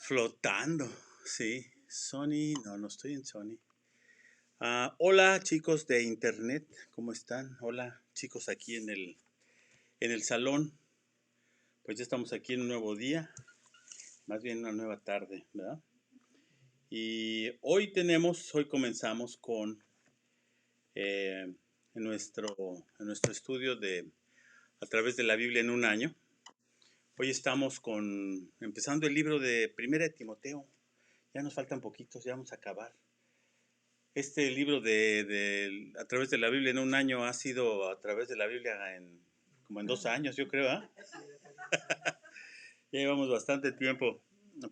Flotando, sí. Sony, no, no estoy en Sony. Hola chicos de internet, ¿cómo están? Hola chicos aquí en el salón. Pues ya estamos aquí en un nuevo día, más bien una nueva tarde, ¿verdad? Y hoy comenzamos con eh, en nuestro estudio de a través de la Biblia en un año. Hoy estamos empezando el libro de Primera de Timoteo. Ya nos faltan poquitos, ya vamos a acabar. Este libro a través de la Biblia en un año ha sido a través de la Biblia como en 2 años, yo creo, ¿ah? Ya llevamos bastante tiempo,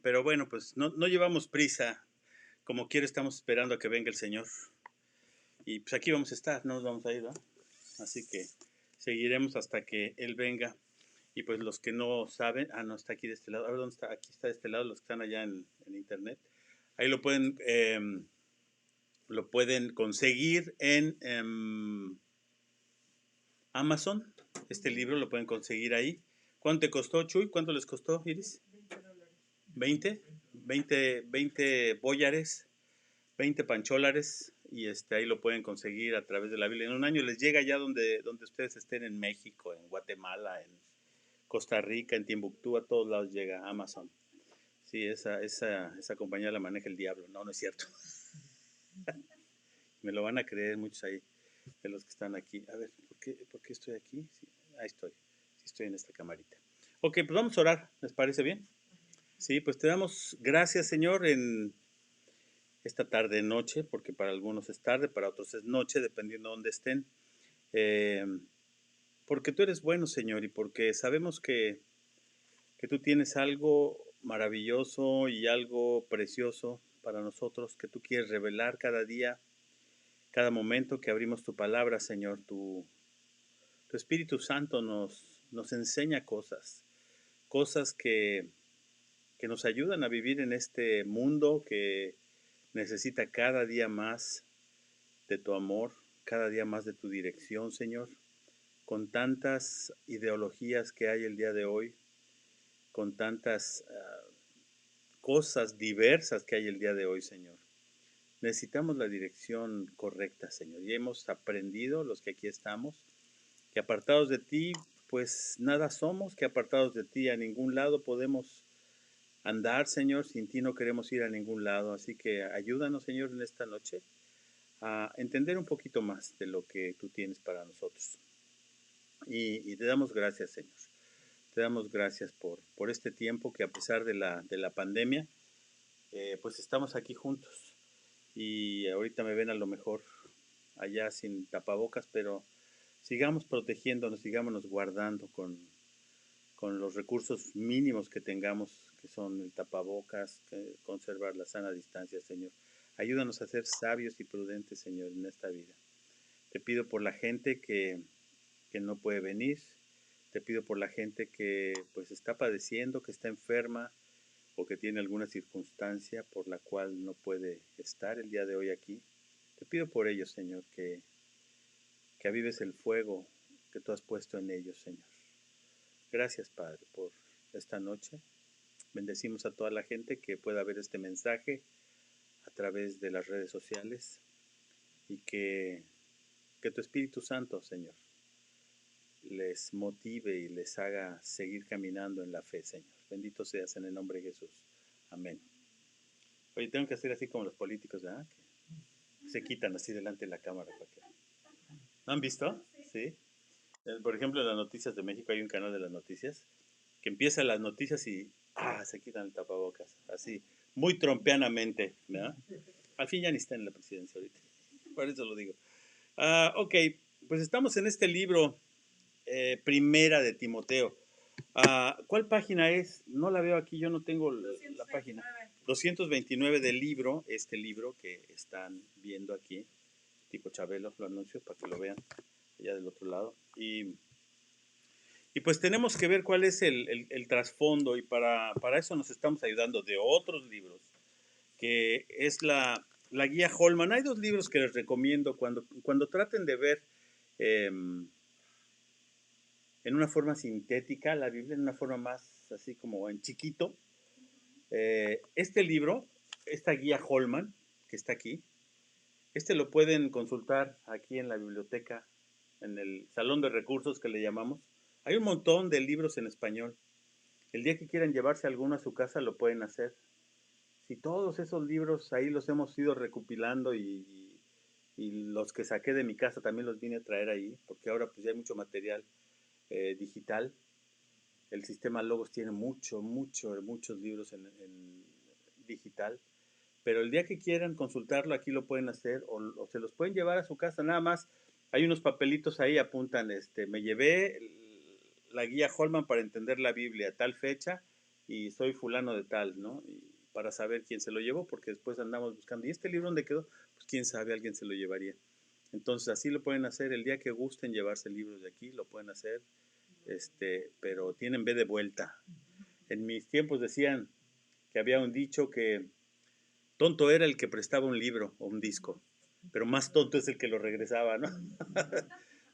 pero bueno, pues no llevamos prisa. Como quiera, estamos esperando a que venga el Señor. Y pues aquí vamos a estar, no nos vamos a ir, ¿verdad? Así que seguiremos hasta que Él venga. Y pues los que no saben, no, está aquí de este lado. A ver, ¿dónde está? Aquí está de este lado, los que están allá en internet. Ahí lo pueden conseguir en Amazon. Este libro lo pueden conseguir ahí. ¿Cuánto te costó, Chuy? ¿Cuánto les costó, Iris? $20. ¿20 boyares? $20 pancholares. Y ahí lo pueden conseguir a través de la Biblia. En un año les llega ya donde ustedes estén, en México, en Guatemala, en Costa Rica, en Timbuktu, a todos lados llega Amazon. Sí, esa compañía la maneja el diablo. No, no es cierto. Me lo van a creer muchos ahí, de los que están aquí. A ver, ¿por qué estoy aquí? Sí, ahí estoy. Sí, estoy en esta camarita. Ok, pues vamos a orar. ¿Les parece bien? Sí, pues te damos gracias, Señor, en esta tarde noche, porque para algunos es tarde, para otros es noche, dependiendo de dónde estén. Eh, Porque tú eres bueno, Señor, y porque sabemos que tú tienes algo maravilloso y algo precioso para nosotros, que tú quieres revelar cada día, cada momento que abrimos tu palabra, Señor. Tu Espíritu Santo nos enseña cosas que nos ayudan a vivir en este mundo que necesita cada día más de tu amor, cada día más de tu dirección, Señor. Con tantas ideologías que hay el día de hoy, con tantas cosas diversas que hay el día de hoy, Señor. Necesitamos la dirección correcta, Señor. Y hemos aprendido, los que aquí estamos, que apartados de ti, pues nada somos, que apartados de ti a ningún lado podemos andar, Señor. Sin ti no queremos ir a ningún lado. Así que ayúdanos, Señor, en esta noche a entender un poquito más de lo que tú tienes para nosotros. Y te damos gracias, Señor. Te damos gracias por este tiempo que, a pesar de la pandemia, pues estamos aquí juntos. Y ahorita me ven a lo mejor allá sin tapabocas, pero sigamos protegiéndonos, sigámonos guardando con los recursos mínimos que tengamos, que son el tapabocas, conservar la sana distancia, Señor. Ayúdanos a ser sabios y prudentes, Señor, en esta vida. Te pido por la gente que no puede venir. Te pido por la gente que pues está padeciendo, que está enferma o que tiene alguna circunstancia por la cual no puede estar el día de hoy aquí. Te pido por ellos, Señor, que avives el fuego que tú has puesto en ellos, Señor. Gracias, Padre, por esta noche. Bendecimos a toda la gente que pueda ver este mensaje a través de las redes sociales y que tu Espíritu Santo, Señor, les motive y les haga seguir caminando en la fe, Señor. Bendito seas en el nombre de Jesús. Amén. Oye, tengo que hacer así como los políticos, ¿verdad? Que se quitan así delante de la cámara. ¿No han visto? Sí. Por ejemplo, en las noticias de México hay un canal de las noticias que empieza las noticias y se quitan el tapabocas. Así, muy trompeanamente, ¿verdad? Al fin ya ni está en la presidencia ahorita. Por eso lo digo. Ok, pues estamos en este libro, Primera de Timoteo. ¿Cuál página es? No la veo aquí, yo no tengo la página. 229 del libro, este libro que están viendo aquí, tipo Chabelo, lo anuncio para que lo vean allá del otro lado. Y pues tenemos que ver cuál es el trasfondo, y para eso nos estamos ayudando de otros libros, que es la guía Holman. Hay dos libros que les recomiendo cuando traten de ver eh, en una forma sintética la Biblia, en una forma más así como en chiquito. Este libro, esta guía Holman, que está aquí, lo pueden consultar aquí en la biblioteca, en el salón de recursos que le llamamos. Hay un montón de libros en español. El día que quieran llevarse alguno a su casa lo pueden hacer. Si todos esos libros ahí los hemos ido recopilando y los que saqué de mi casa también los vine a traer ahí, porque ahora pues ya hay mucho material digital. El sistema Logos tiene muchos libros en digital. Pero el día que quieran consultarlo, aquí lo pueden hacer o se los pueden llevar a su casa. Nada más, hay unos papelitos ahí, apuntan, me llevé la guía Holman para entender la Biblia, tal fecha, y soy fulano de tal, ¿no? Y para saber quién se lo llevó, porque después andamos buscando. ¿Y este libro dónde quedó? Pues quién sabe, alguien se lo llevaría. Entonces así lo pueden hacer, el día que gusten llevarse libros de aquí, lo pueden hacer, pero tienen B de vuelta. En mis tiempos decían que había un dicho que tonto era el que prestaba un libro o un disco, pero más tonto es el que lo regresaba, ¿no?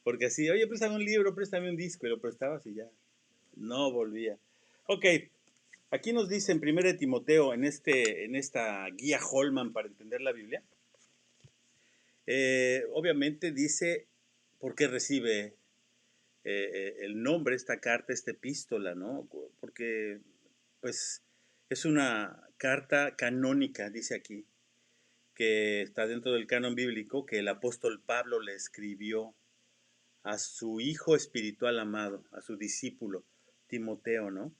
Porque así, oye, préstame un libro, préstame un disco, y lo prestabas y ya, no volvía. Ok, aquí nos dice en 1 Timoteo, en esta guía Holman para entender la Biblia, obviamente dice por qué recibe el nombre, esta carta, esta epístola, ¿no? Porque, pues, es una carta canónica, dice aquí, que está dentro del canon bíblico, que el apóstol Pablo le escribió a su hijo espiritual amado, a su discípulo, Timoteo, ¿no?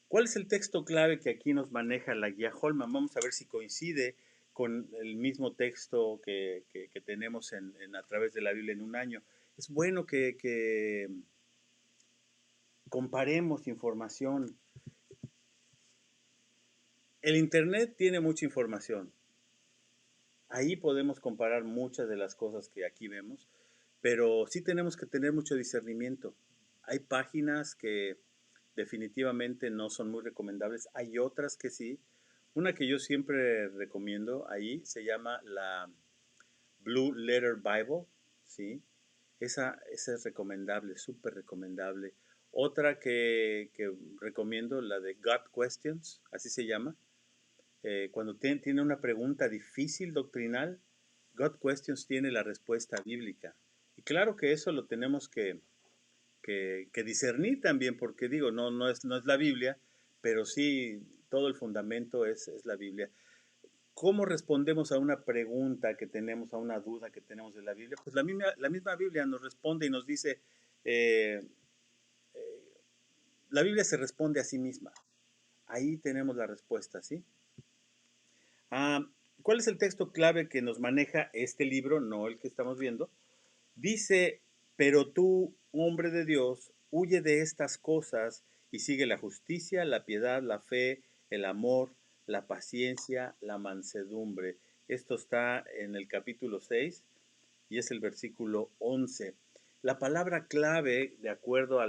¿Cuál es el texto clave que aquí nos maneja la guía Holman? Vamos a ver si coincide con el mismo texto que tenemos a través de la Biblia en un año. Es bueno que comparemos información. El Internet tiene mucha información. Ahí podemos comparar muchas de las cosas que aquí vemos, pero sí tenemos que tener mucho discernimiento. Hay páginas que definitivamente no son muy recomendables, hay otras que sí. Una que yo siempre recomiendo ahí se llama la Blue Letter Bible, ¿sí? Esa es recomendable, súper recomendable. Otra que recomiendo, la de God Questions, así se llama. Cuando tiene una pregunta difícil doctrinal, God Questions tiene la respuesta bíblica. Y claro que eso lo tenemos que discernir también, porque digo, no es la Biblia, pero sí todo el fundamento es la Biblia. ¿Cómo respondemos a una pregunta que tenemos, a una duda que tenemos de la Biblia? Pues la misma Biblia nos responde y nos dice, eh, la Biblia se responde a sí misma. Ahí tenemos la respuesta, ¿sí? Ah, ¿cuál es el texto clave que nos maneja este libro, no el que estamos viendo? Dice, pero tú, hombre de Dios, huye de estas cosas y sigue la justicia, la piedad, la fe, el amor, la paciencia, la mansedumbre. Esto está en el capítulo 6 y es el versículo 11. La palabra clave, de acuerdo a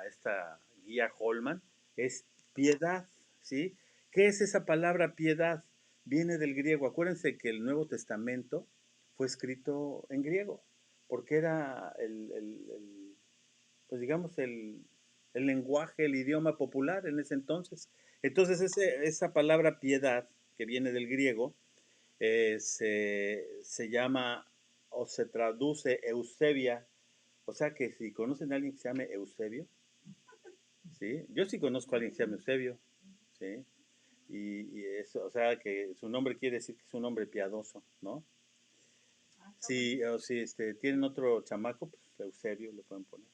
esta guía Holman, es piedad, ¿sí? ¿Qué es esa palabra piedad? Viene del griego. Acuérdense que el Nuevo Testamento fue escrito en griego, porque era pues digamos, el lenguaje, el idioma popular en ese entonces. Entonces, esa palabra piedad, que viene del griego, se llama o se traduce Eusebia. O sea que si conocen a alguien que se llame Eusebio, ¿sí? Yo sí conozco a alguien que se llame Eusebio, ¿sí? Y eso, o sea que su nombre quiere decir que es un hombre piadoso, ¿no? Sí, o si tienen otro chamaco, pues Eusebio le pueden poner.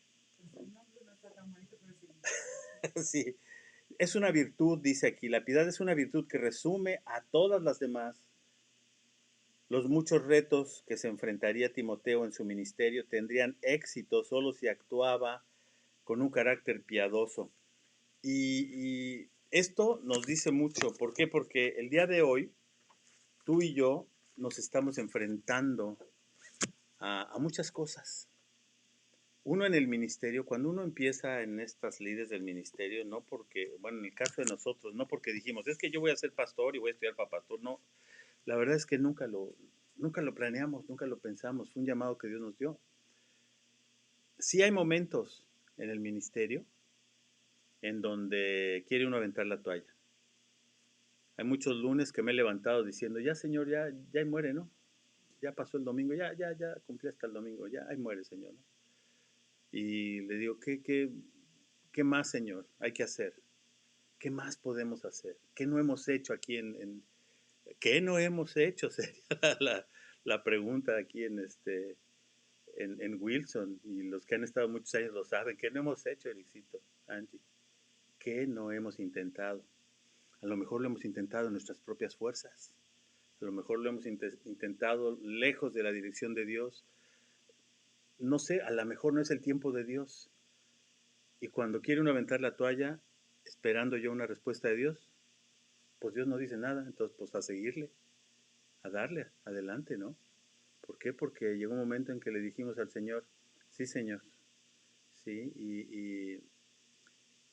Sí, es una virtud, dice aquí, la piedad es una virtud que resume a todas las demás. Los muchos retos que se enfrentaría Timoteo en su ministerio tendrían éxito solo si actuaba con un carácter piadoso. Y esto nos dice mucho. ¿Por qué? Porque el día de hoy, tú y yo nos estamos enfrentando a muchas cosas. Uno en el ministerio, cuando uno empieza en estas lides del ministerio, no porque, bueno, en el caso de nosotros, no porque dijimos, es que yo voy a ser pastor y voy a estudiar para pastor, no, la verdad es que nunca lo planeamos, nunca lo pensamos, fue un llamado que Dios nos dio. Sí hay momentos en el ministerio en donde quiere uno aventar la toalla, Hay muchos lunes que me he levantado diciendo, ya Señor, ya ahí muere, ¿no? Ya pasó el domingo, ya cumplí hasta el domingo, ya ahí muere, Señor, ¿no? Y le digo, ¿qué más, Señor, hay que hacer? ¿Qué más podemos hacer? ¿Qué no hemos hecho aquí ¿qué no hemos hecho? Sería la pregunta aquí en Wilson, y los que han estado muchos años lo saben. ¿Qué no hemos hecho, Ericito, Angie? ¿Qué no hemos intentado? A lo mejor lo hemos intentado en nuestras propias fuerzas. A lo mejor lo hemos intentado lejos de la dirección de Dios. No sé, a lo mejor no es el tiempo de Dios. Y cuando quiere uno aventar la toalla, esperando yo una respuesta de Dios, pues Dios no dice nada. Entonces, pues a seguirle, a darle, adelante, ¿no? ¿Por qué? Porque llegó un momento en que le dijimos al Señor, sí, Señor, sí,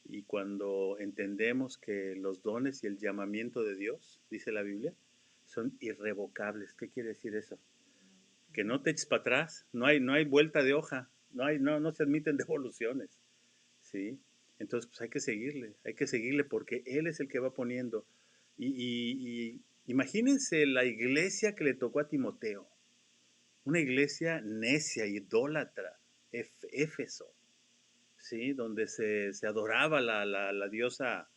y cuando entendemos que los dones y el llamamiento de Dios, dice la Biblia, son irrevocables. ¿Qué quiere decir eso? Que no te eches para atrás, no hay vuelta de hoja, no se admiten devoluciones, ¿sí? Entonces, pues hay que seguirle porque Él es el que va poniendo. Y imagínense la iglesia que le tocó a Timoteo, una iglesia necia, idólatra, Éfeso, ¿sí? Donde se adoraba la diosa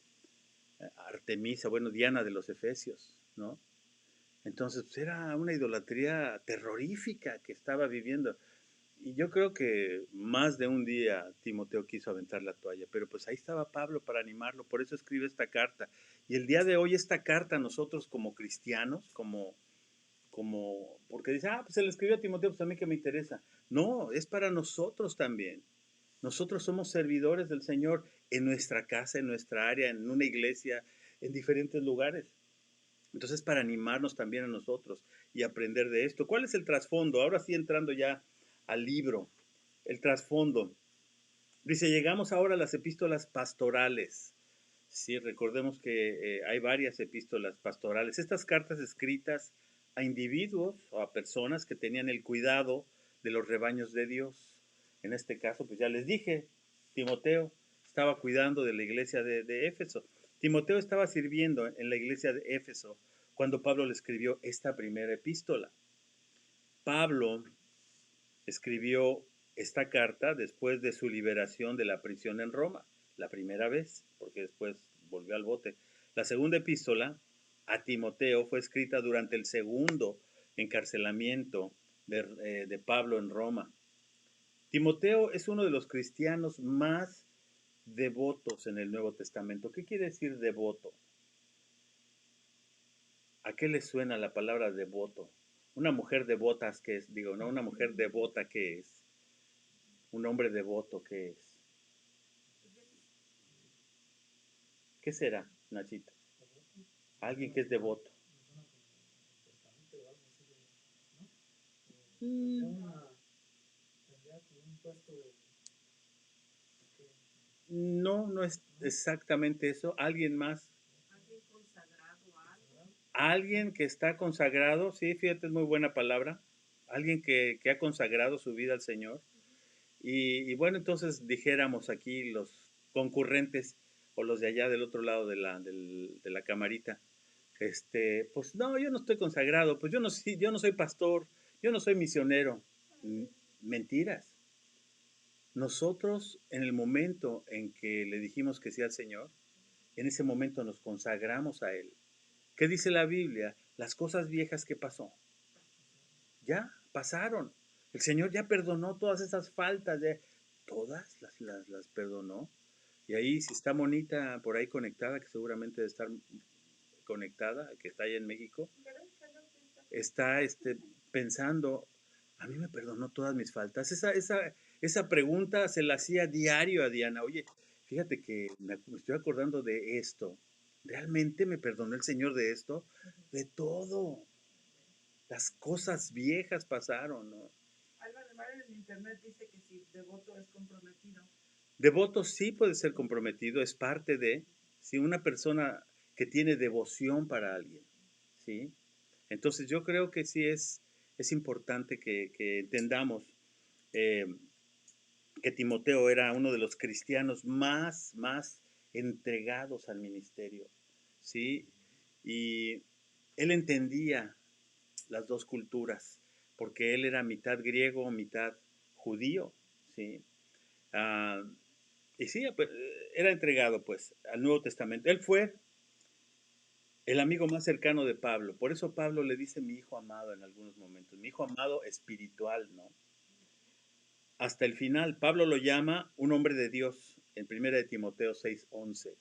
Artemisa, bueno, Diana de los Efesios, ¿no? Entonces, pues era una idolatría terrorífica que estaba viviendo. Y yo creo que más de un día Timoteo quiso aventar la toalla, pero pues ahí estaba Pablo para animarlo, por eso escribe esta carta. Y el día de hoy esta carta nosotros como cristianos, porque dice, pues se le escribió a Timoteo, pues a mí que me interesa. No, es para nosotros también. Nosotros somos servidores del Señor en nuestra casa, en nuestra área, en una iglesia, en diferentes lugares. Entonces, para animarnos también a nosotros y aprender de esto. ¿Cuál es el trasfondo? Ahora sí, entrando ya al libro, el trasfondo. Dice, llegamos ahora a las epístolas pastorales. Sí, recordemos que hay varias epístolas pastorales. Estas cartas escritas a individuos o a personas que tenían el cuidado de los rebaños de Dios. En este caso, pues ya les dije, Timoteo estaba cuidando de la iglesia de Éfeso. Timoteo estaba sirviendo en la iglesia de Éfeso cuando Pablo le escribió esta primera epístola. Pablo escribió esta carta después de su liberación de la prisión en Roma, la primera vez, porque después volvió al bote. La segunda epístola a Timoteo fue escrita durante el segundo encarcelamiento de Pablo en Roma. Timoteo es uno de los cristianos más devotos en el Nuevo Testamento. ¿Qué quiere decir devoto? ¿A qué le suena la palabra devoto? Una mujer devota, ¿qué es? Digo, no, una mujer devota, ¿qué es? Un hombre devoto, ¿qué es? ¿Qué será, Nachito? Alguien que es devoto. No, no es exactamente eso. Alguien más. Alguien que está consagrado, sí, fíjate, es muy buena palabra. Alguien que ha consagrado su vida al Señor. Y bueno, entonces dijéramos aquí los concurrentes o los de allá del otro lado de la camarita, pues no, yo no estoy consagrado, pues yo no soy pastor, yo no soy misionero. Mentiras. Nosotros en el momento en que le dijimos que sí al Señor, en ese momento nos consagramos a Él. ¿Qué dice la Biblia? Las cosas viejas que pasó, ya pasaron. El Señor ya perdonó todas esas faltas, todas las perdonó. Y ahí, si está Monita por ahí conectada, que seguramente debe estar conectada, que está allá en México, está pensando, a mí me perdonó todas mis faltas. Esa pregunta se la hacía diario a Diana. Oye, fíjate que me estoy acordando de esto. ¿Realmente me perdonó el Señor de esto? De todo. Las cosas viejas pasaron, ¿no? Álvaro en internet dice que si devoto es comprometido. Devoto sí puede ser comprometido, es parte de, si una persona que tiene devoción para alguien, ¿sí? Entonces yo creo que sí es importante que entendamos eh, que Timoteo era uno de los cristianos más entregados al ministerio, ¿sí? y él entendía las dos culturas, porque él era mitad griego, mitad judío, ¿sí? Ah, y sí, pues, era entregado pues al Nuevo Testamento. Él fue el amigo más cercano de Pablo. Por eso Pablo le dice mi hijo amado en algunos momentos, mi hijo amado espiritual, ¿no? Hasta el final, Pablo lo llama un hombre de Dios en 1 de Timoteo 6:11.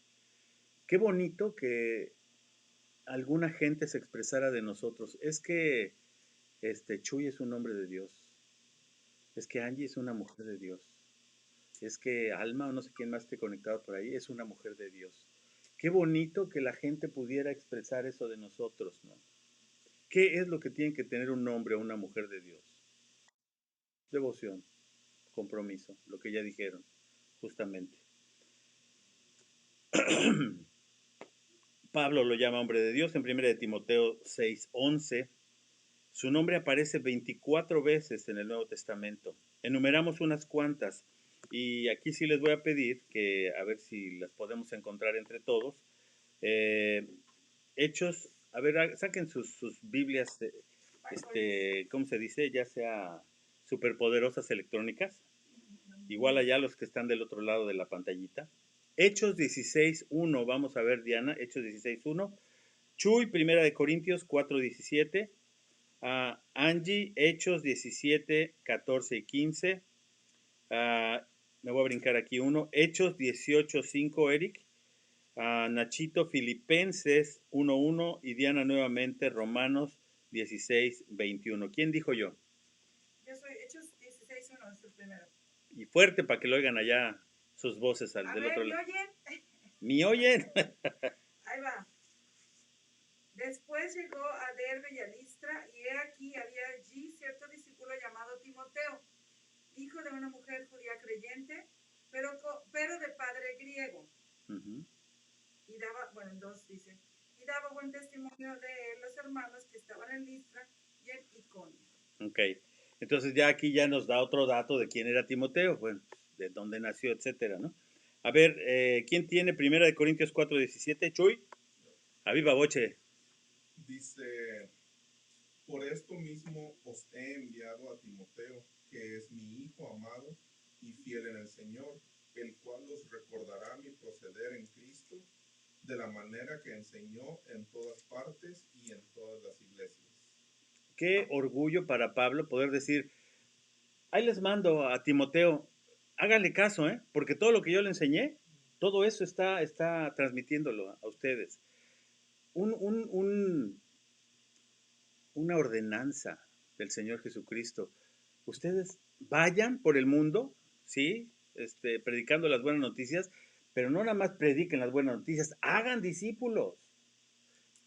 Qué bonito que alguna gente se expresara de nosotros. Es que Chuy es un hombre de Dios. Es que Angie es una mujer de Dios. Es que Alma o no sé quién más esté conectado por ahí es una mujer de Dios. Qué bonito que la gente pudiera expresar eso de nosotros, ¿no? ¿Qué es lo que tiene que tener un hombre o una mujer de Dios? Devoción, compromiso, lo que ya dijeron, justamente. Pablo lo llama hombre de Dios en 1 de Timoteo 6:11. Su nombre aparece 24 veces en el Nuevo Testamento. Enumeramos unas cuantas y aquí sí les voy a pedir que a ver si las podemos encontrar entre todos. Hechos, a ver, saquen sus Biblias, ¿cómo se dice? Ya sea superpoderosas electrónicas. Igual allá los que están del otro lado de la pantallita. Hechos 16:1, vamos a ver Diana, Hechos 16:1. Chuy, Primera de Corintios 4:17. Angie, Hechos 17, 14 y 15. Me voy a brincar aquí uno. Hechos 18:5, Eric. Nachito, Filipenses 1:1 y Diana nuevamente, Romanos 16:21. ¿Quién dijo yo? Yo soy Hechos 16:1, es el primero. Y fuerte para que lo oigan allá sus voces del otro lado. ¿Me oyen? Ahí va. Después llegó a Derbe y a Listra, y he aquí había allí cierto discípulo llamado Timoteo, hijo de una mujer judía creyente, pero de padre griego. Y daba, bueno, en 2 dice, y daba buen testimonio de él los hermanos que estaban en Listra y en Iconio. Ok, entonces ya aquí ya nos da otro dato de quién era Timoteo, bueno, de dónde nació, etcétera, ¿no? A ver, ¿quién tiene 1 de Corintios 4:17? Chuy, a viva voce. Dice, por esto mismo os he enviado a Timoteo, que es mi hijo amado y fiel en el Señor, el cual os recordará mi proceder en Cristo, de la manera que enseñó en todas partes y en todas las iglesias. Qué orgullo para Pablo poder decir, ahí les mando a Timoteo, háganle caso, porque todo lo que yo le enseñé, todo eso está transmitiéndolo a ustedes. Una ordenanza del Señor Jesucristo. Ustedes vayan por el mundo, ¿sí? Predicando las buenas noticias, pero no nada más prediquen las buenas noticias, hagan discípulos.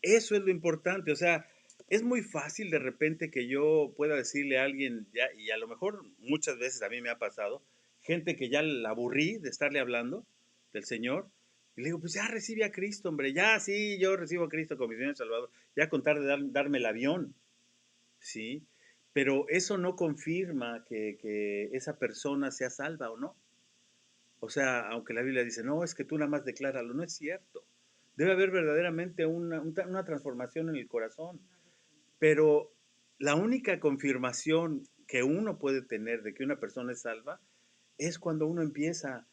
Eso es lo importante, o sea, es muy fácil de repente que yo pueda decirle a alguien, ya, y a lo mejor muchas veces a mí me ha pasado, gente que ya la aburrí de estarle hablando del Señor, y le digo, pues ya recibe a Cristo, hombre, ya sí, yo recibo a Cristo como mi Señor y Salvador, ya contar de darme el avión, ¿sí? Pero eso no confirma que esa persona sea salva o no. O sea, aunque la Biblia dice, no, es que tú nada más decláralo, no es cierto. Debe haber verdaderamente una transformación en el corazón. Pero la única confirmación que uno puede tener de que una persona es salva es cuando uno empieza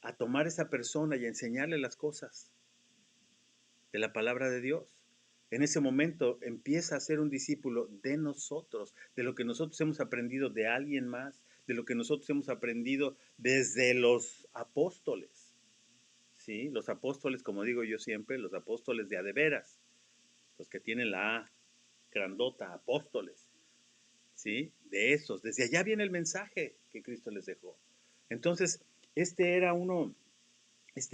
a tomar a esa persona y a enseñarle las cosas de la palabra de Dios. En ese momento empieza a ser un discípulo de nosotros, de lo que nosotros hemos aprendido de alguien más, de lo que nosotros hemos aprendido desde los apóstoles. ¿Sí? Los apóstoles, como digo yo siempre, los apóstoles de a de veras, los que tienen la A grandota, apóstoles. ¿Sí? De esos, desde allá viene el mensaje que Cristo les dejó. Entonces, este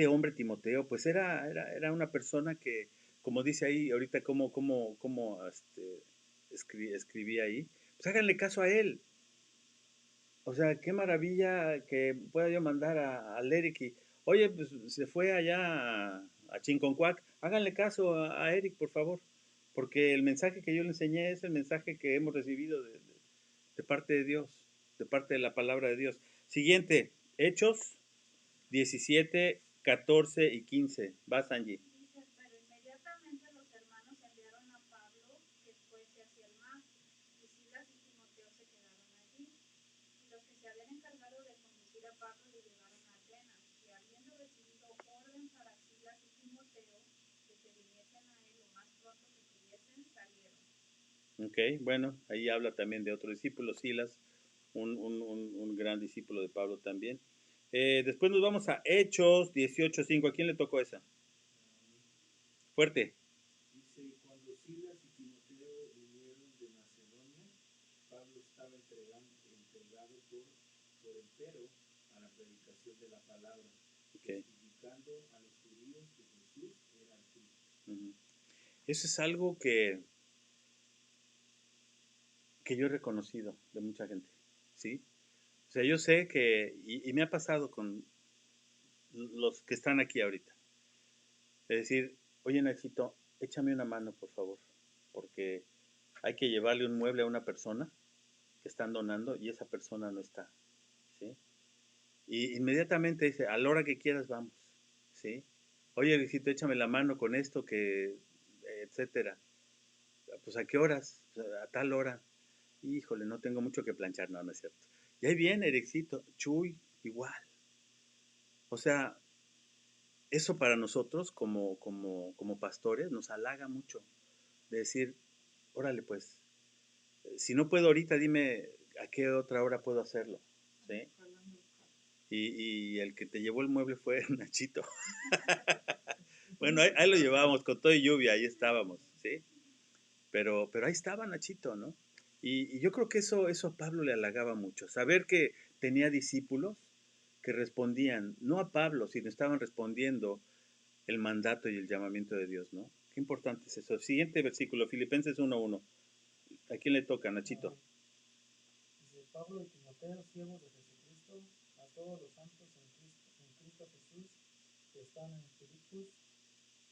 hombre Timoteo, pues era una persona que, como dice ahí ahorita, como escribí ahí, pues háganle caso a él. O sea, qué maravilla que pueda yo mandar al Eric y, oye, pues se fue allá a Chinconcuac, háganle caso a Eric, por favor, porque el mensaje que yo le enseñé es el mensaje que hemos recibido de parte de Dios, de parte de la palabra de Dios. Siguiente, Hechos 17, 14 y 15. Vas, Angie. Dice, pero inmediatamente los hermanos los que se habían encargado de conducir a Pablo lo llevaron a Atenas, y habiendo recibido orden para Silas y Timoteo que se viniesen a él lo más pronto que pudiesen, salieron. Ok, bueno, ahí habla también de otro discípulo, Silas, un gran discípulo de Pablo también. Después nos vamos a Hechos 18:5. ¿A quién le tocó esa? Fuerte. Dice, cuando Silas y Timoteo vinieron de Macedonia, Pablo estaba entregado por empero a la predicación de la palabra, Okay. testificando a los judíos que Jesús era el Cristo. Eso es algo que yo he reconocido de mucha gente, ¿sí? O sea, yo sé que, y me ha pasado con los que están aquí ahorita, es decir, oye Nachito, échame una mano por favor, porque hay que llevarle un mueble a una persona que están donando y esa persona no está, ¿sí? Y inmediatamente dice, a la hora que quieras vamos, ¿sí? Oye Luisito, échame la mano con esto, que, etcétera. Pues a qué horas, a tal hora. Híjole, no tengo mucho que planchar, no, no es cierto. Y ahí viene Ericito, Chuy, igual. O sea, eso para nosotros como pastores nos halaga mucho. De decir, órale pues, si no puedo ahorita, dime a qué otra hora puedo hacerlo. ¿Sí? Y el que te llevó el mueble fue Nachito. Bueno, ahí lo llevábamos con todo y lluvia, ahí estábamos, ¿sí? Pero ahí estaba Nachito, ¿no? Y yo creo que eso a Pablo le halagaba mucho, saber que tenía discípulos que respondían, no a Pablo, sino estaban respondiendo el mandato y el llamamiento de Dios, ¿no? Qué importante es eso. Siguiente versículo, Filipenses 1:1. ¿A quién le toca, Nachito? Dice Pablo y Timoteo, siervos de Jesucristo, a todos los santos en Cristo Jesús, que están en Filipos,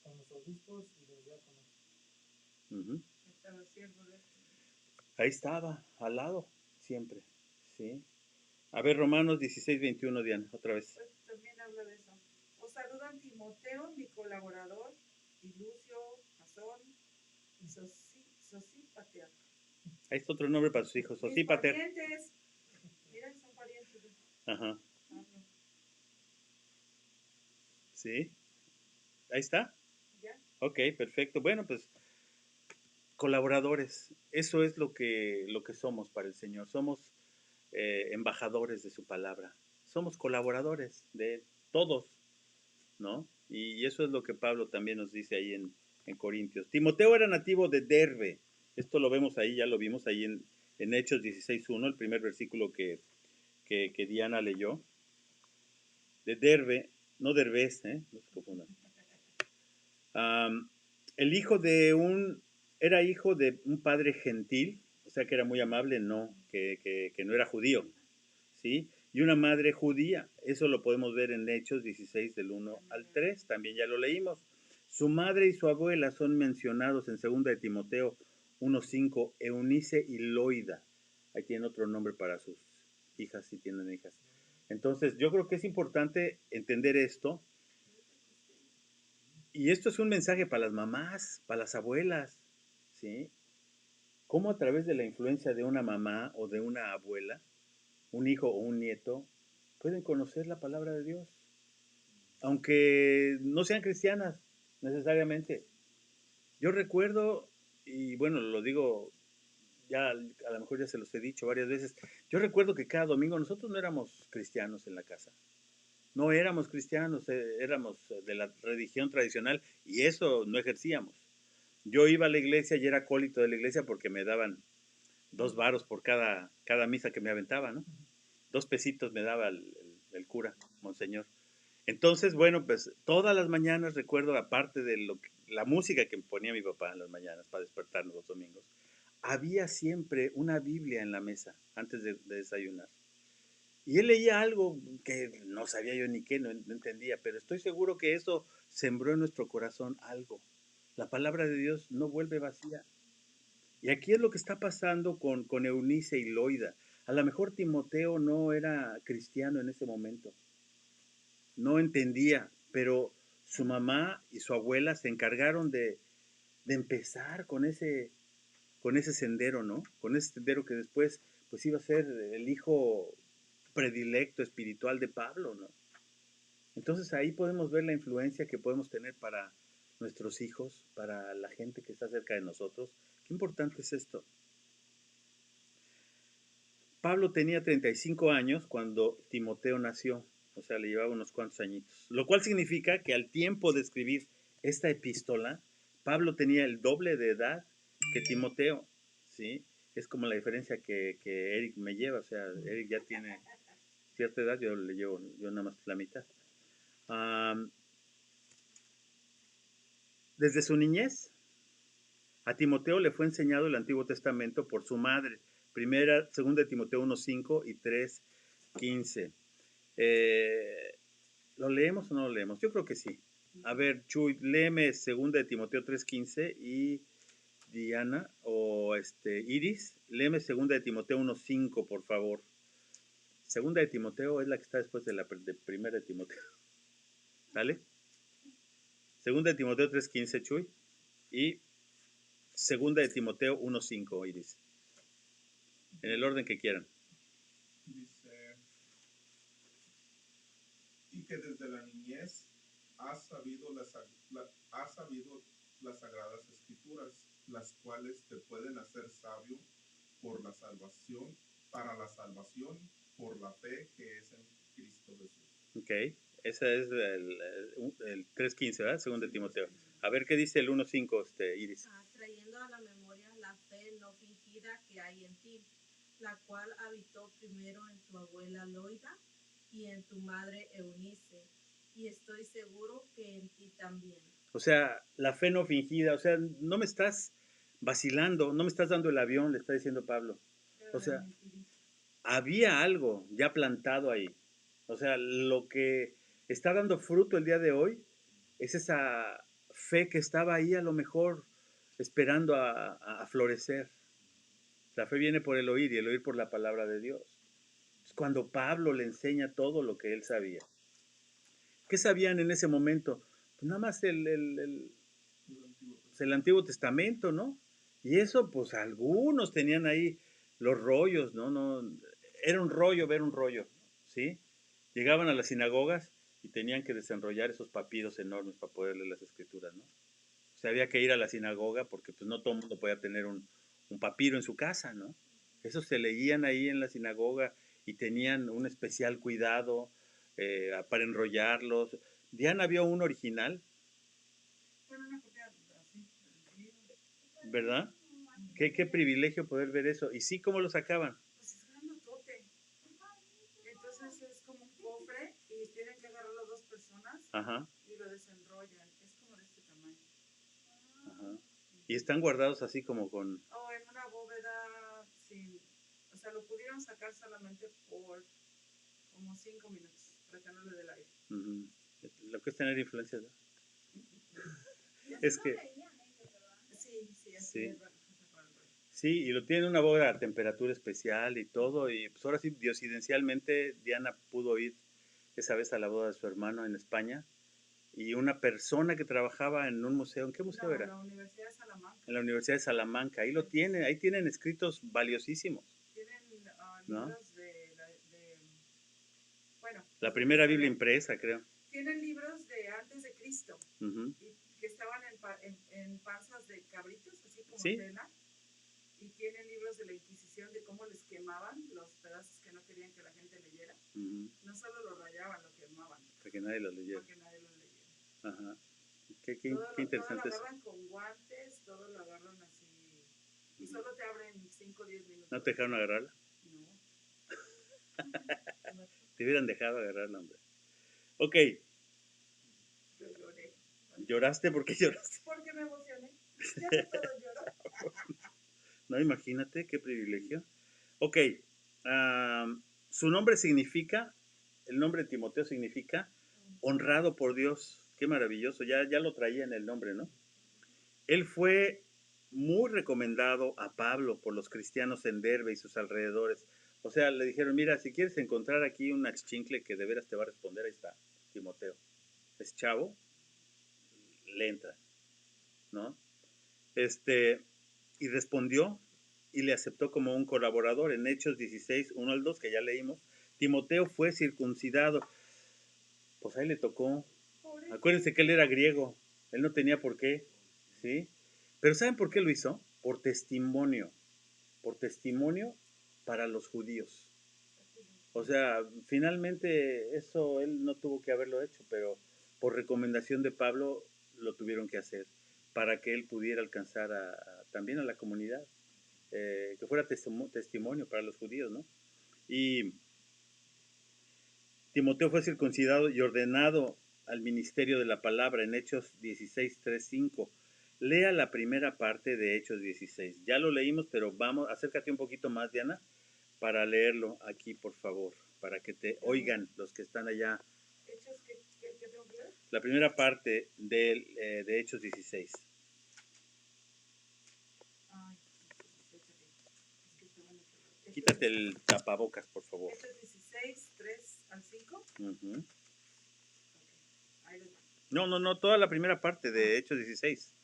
con los obispos y los diáconos. Uh-huh. Estaba siervo de Ahí estaba, al lado, siempre, ¿sí? A ver, Romanos 16:21, Diana, otra vez. Pues también habla de eso. Os saludan Timoteo, mi colaborador, y Lucio, Jasón, y Sosípater. Ahí está otro nombre para sus hijos, Mis Sosípater. parientes. Miren, son parientes. Ajá. Pablo. ¿Sí? Ahí está. ¿Ya? Ok, perfecto. Bueno, pues colaboradores. Eso es lo que somos para el Señor. Somos embajadores de su palabra. Somos colaboradores de todos, ¿no? Y eso es lo que Pablo también nos dice ahí en Corintios. Timoteo era nativo de Derbe. Esto lo vemos ahí, ya lo vimos ahí en Hechos 16:1, el primer versículo que Diana leyó. De Derbe, no Derbez, no se confundan. El hijo de era hijo de un padre gentil, o sea que era muy amable, no, que no era judío, ¿sí? Y una madre judía, eso lo podemos ver en Hechos 16 del 1 al 3, también ya lo leímos. Su madre y su abuela son mencionados en 2 de Timoteo 1:5, Eunice y Loida. Ahí tienen otro nombre para sus hijas, si tienen hijas. Entonces, yo creo que es importante entender esto. Y esto es un mensaje para las mamás, para las abuelas, ¿sí? Cómo a través de la influencia de una mamá o de una abuela, un hijo o un nieto, pueden conocer la palabra de Dios. Aunque no sean cristianas necesariamente. Yo recuerdo, y bueno, lo digo, ya a lo mejor ya se los he dicho varias veces, yo recuerdo que cada domingo nosotros no éramos cristianos en la casa. No éramos cristianos, éramos de la religión tradicional y eso no ejercíamos. Yo iba a la iglesia y era acólito de la iglesia porque me daban 2 varos por cada misa que me aventaba, ¿no? 2 pesitos me daba el cura, monseñor. Entonces, bueno, pues todas las mañanas recuerdo, aparte de la música que ponía mi papá en las mañanas para despertarnos los domingos, había siempre una Biblia en la mesa antes de desayunar. Y él leía algo que no sabía yo ni qué, no entendía, pero estoy seguro que eso sembró en nuestro corazón algo. La palabra de Dios no vuelve vacía. Y aquí es lo que está pasando con Eunice y Loida. A lo mejor Timoteo no era cristiano en ese momento, no entendía, pero su mamá y su abuela se encargaron de empezar con ese sendero, ¿no? Con ese sendero que después pues iba a ser el hijo predilecto espiritual de Pablo, ¿no? Entonces ahí podemos ver la influencia que podemos tener para nuestros hijos, para la gente que está cerca de nosotros. Qué importante es esto. Pablo tenía 35 años cuando Timoteo nació, o sea, le llevaba unos cuantos añitos, lo cual significa que al tiempo de escribir esta epístola, Pablo tenía el doble de edad que Timoteo, ¿sí? Es como la diferencia que Eric me lleva, o sea, Eric ya tiene cierta edad, yo le llevo, yo nada más la mitad. Desde su niñez, a Timoteo le fue enseñado el Antiguo Testamento por su madre. Segunda de Timoteo 1:5 y 3:15. ¿Lo leemos o no lo leemos? Yo creo que sí. A ver, Chuy, léeme segunda de Timoteo 3:15 y Diana o Iris, léeme segunda de Timoteo 1:5, por favor. Segunda de Timoteo es la que está después de primera de Timoteo. ¿Vale? Segunda de Timoteo 3:15, Chuy, y segunda de Timoteo 1:5, Iris. En el orden que quieran. Dice, y que desde la niñez has sabido las sagradas escrituras, las cuales te pueden hacer sabio por la salvación, para la salvación por la fe que es en Cristo Jesús. Ok, ese es el 3:15, ¿verdad? Según de Timoteo. A ver qué dice el 1:5, Iris. Trayendo a la memoria la fe no fingida que hay en ti, la cual habitó primero en tu abuela Loida y en tu madre Eunice, y estoy seguro que en ti también. O sea, la fe no fingida, o sea, no me estás vacilando, no me estás dando el avión, le está diciendo Pablo. O sea, había algo ya plantado ahí. O sea, lo que está dando fruto el día de hoy es esa fe que estaba ahí a lo mejor esperando a florecer. La fe viene por el oír y el oír por la palabra de Dios. Es cuando Pablo le enseña todo lo que él sabía. ¿Qué sabían en ese momento? Pues nada más el Antiguo Testamento, ¿no? Y eso, pues algunos tenían ahí los rollos, ¿no? Era un rollo ver un rollo, ¿sí? Llegaban a las sinagogas y tenían que desenrollar esos papiros enormes para poder leer las escrituras, ¿no? O sea, había que ir a la sinagoga porque pues no todo el mundo podía tener un papiro en su casa, ¿no? Esos se leían ahí en la sinagoga y tenían un especial cuidado para enrollarlos. Diana vio un original, Bueno, una copia así. ¿verdad? Qué privilegio poder ver eso. ¿Y sí, cómo lo sacaban? Pues es grandotote. Entonces es como un cofre y tienen que agarrarlo dos personas Ajá, y lo desenrollan. Es como de este tamaño. ajá. Y están guardados así como con... O en una bóveda sin... O sea, lo pudieron sacar solamente por como 5 minutos para que no le dé el aire. Uh-huh. Lo que es tener influencia, ¿no? Es que... Sí, así Sí. es. Sí, y lo tiene una bóveda a temperatura especial y todo, y pues ahora sí, diosidencialmente, Diana pudo ir esa vez a la boda de su hermano en España, y una persona que trabajaba en un museo, ¿en qué museo No, era? la Universidad de Salamanca. En la Universidad de Salamanca, ahí lo tienen, ahí tienen escritos valiosísimos. Tienen ¿No? libros bueno. La primera Biblia impresa, creo. Tienen libros de antes de Cristo, Uh-huh. que estaban en panzas de cabritos, así como Sí. tela. Y tienen libros de la Inquisición de cómo les quemaban los pedazos que no querían que la gente leyera. Uh-huh. No solo los rayaban, lo quemaban. Para que nadie lo leyera. Para que nadie los leyera. Ajá. Qué interesante todo lo eso. agarran con guantes, todo lo agarran así. Y solo te abren 5 o 10 minutos. ¿No te dejaron agarrarla? No. Te hubieran dejado agarrarla, hombre. Ok. Yo lloré. ¿Lloraste? ¿Por qué lloraste? Porque me emocioné. Ya todo lloro. No, imagínate, qué privilegio. Ok. Su nombre significa, el nombre de Timoteo significa honrado por Dios. Qué maravilloso, ya lo traía en el nombre, ¿no? Él fue muy recomendado a Pablo por los cristianos en Derbe y sus alrededores. O sea, le dijeron, mira, si quieres encontrar aquí un axchincle que de veras te va a responder, ahí está, Timoteo. Es chavo, le entra, ¿no? Y respondió y le aceptó como un colaborador en Hechos 16, 1 al 2, que ya leímos. Timoteo fue circuncidado. Pues ahí le tocó. Pobre. Acuérdense que él era griego. Él no tenía por qué. ¿Sí? Pero ¿saben por qué lo hizo? Por testimonio. Por testimonio para los judíos. O sea, finalmente eso él no tuvo que haberlo hecho, pero por recomendación de Pablo lo tuvieron que hacer para que él pudiera alcanzar también a la comunidad, que fuera testimonio para los judíos, ¿no? Y Timoteo fue circuncidado y ordenado al ministerio de la palabra en Hechos 16, 3, 5. Lea la primera parte de Hechos 16. Ya lo leímos, pero vamos, acércate un poquito más, Diana, para leerlo aquí, por favor, para que te oigan los que están allá. Hechos que tengo que leer. La primera parte de Hechos 16. Ay, échate. Es que estoy en el- Quítate el tapabocas, por favor. Hechos 16, 3 al 5. Ujú. Ok, ahí les va. No, toda la primera parte de Hechos 16.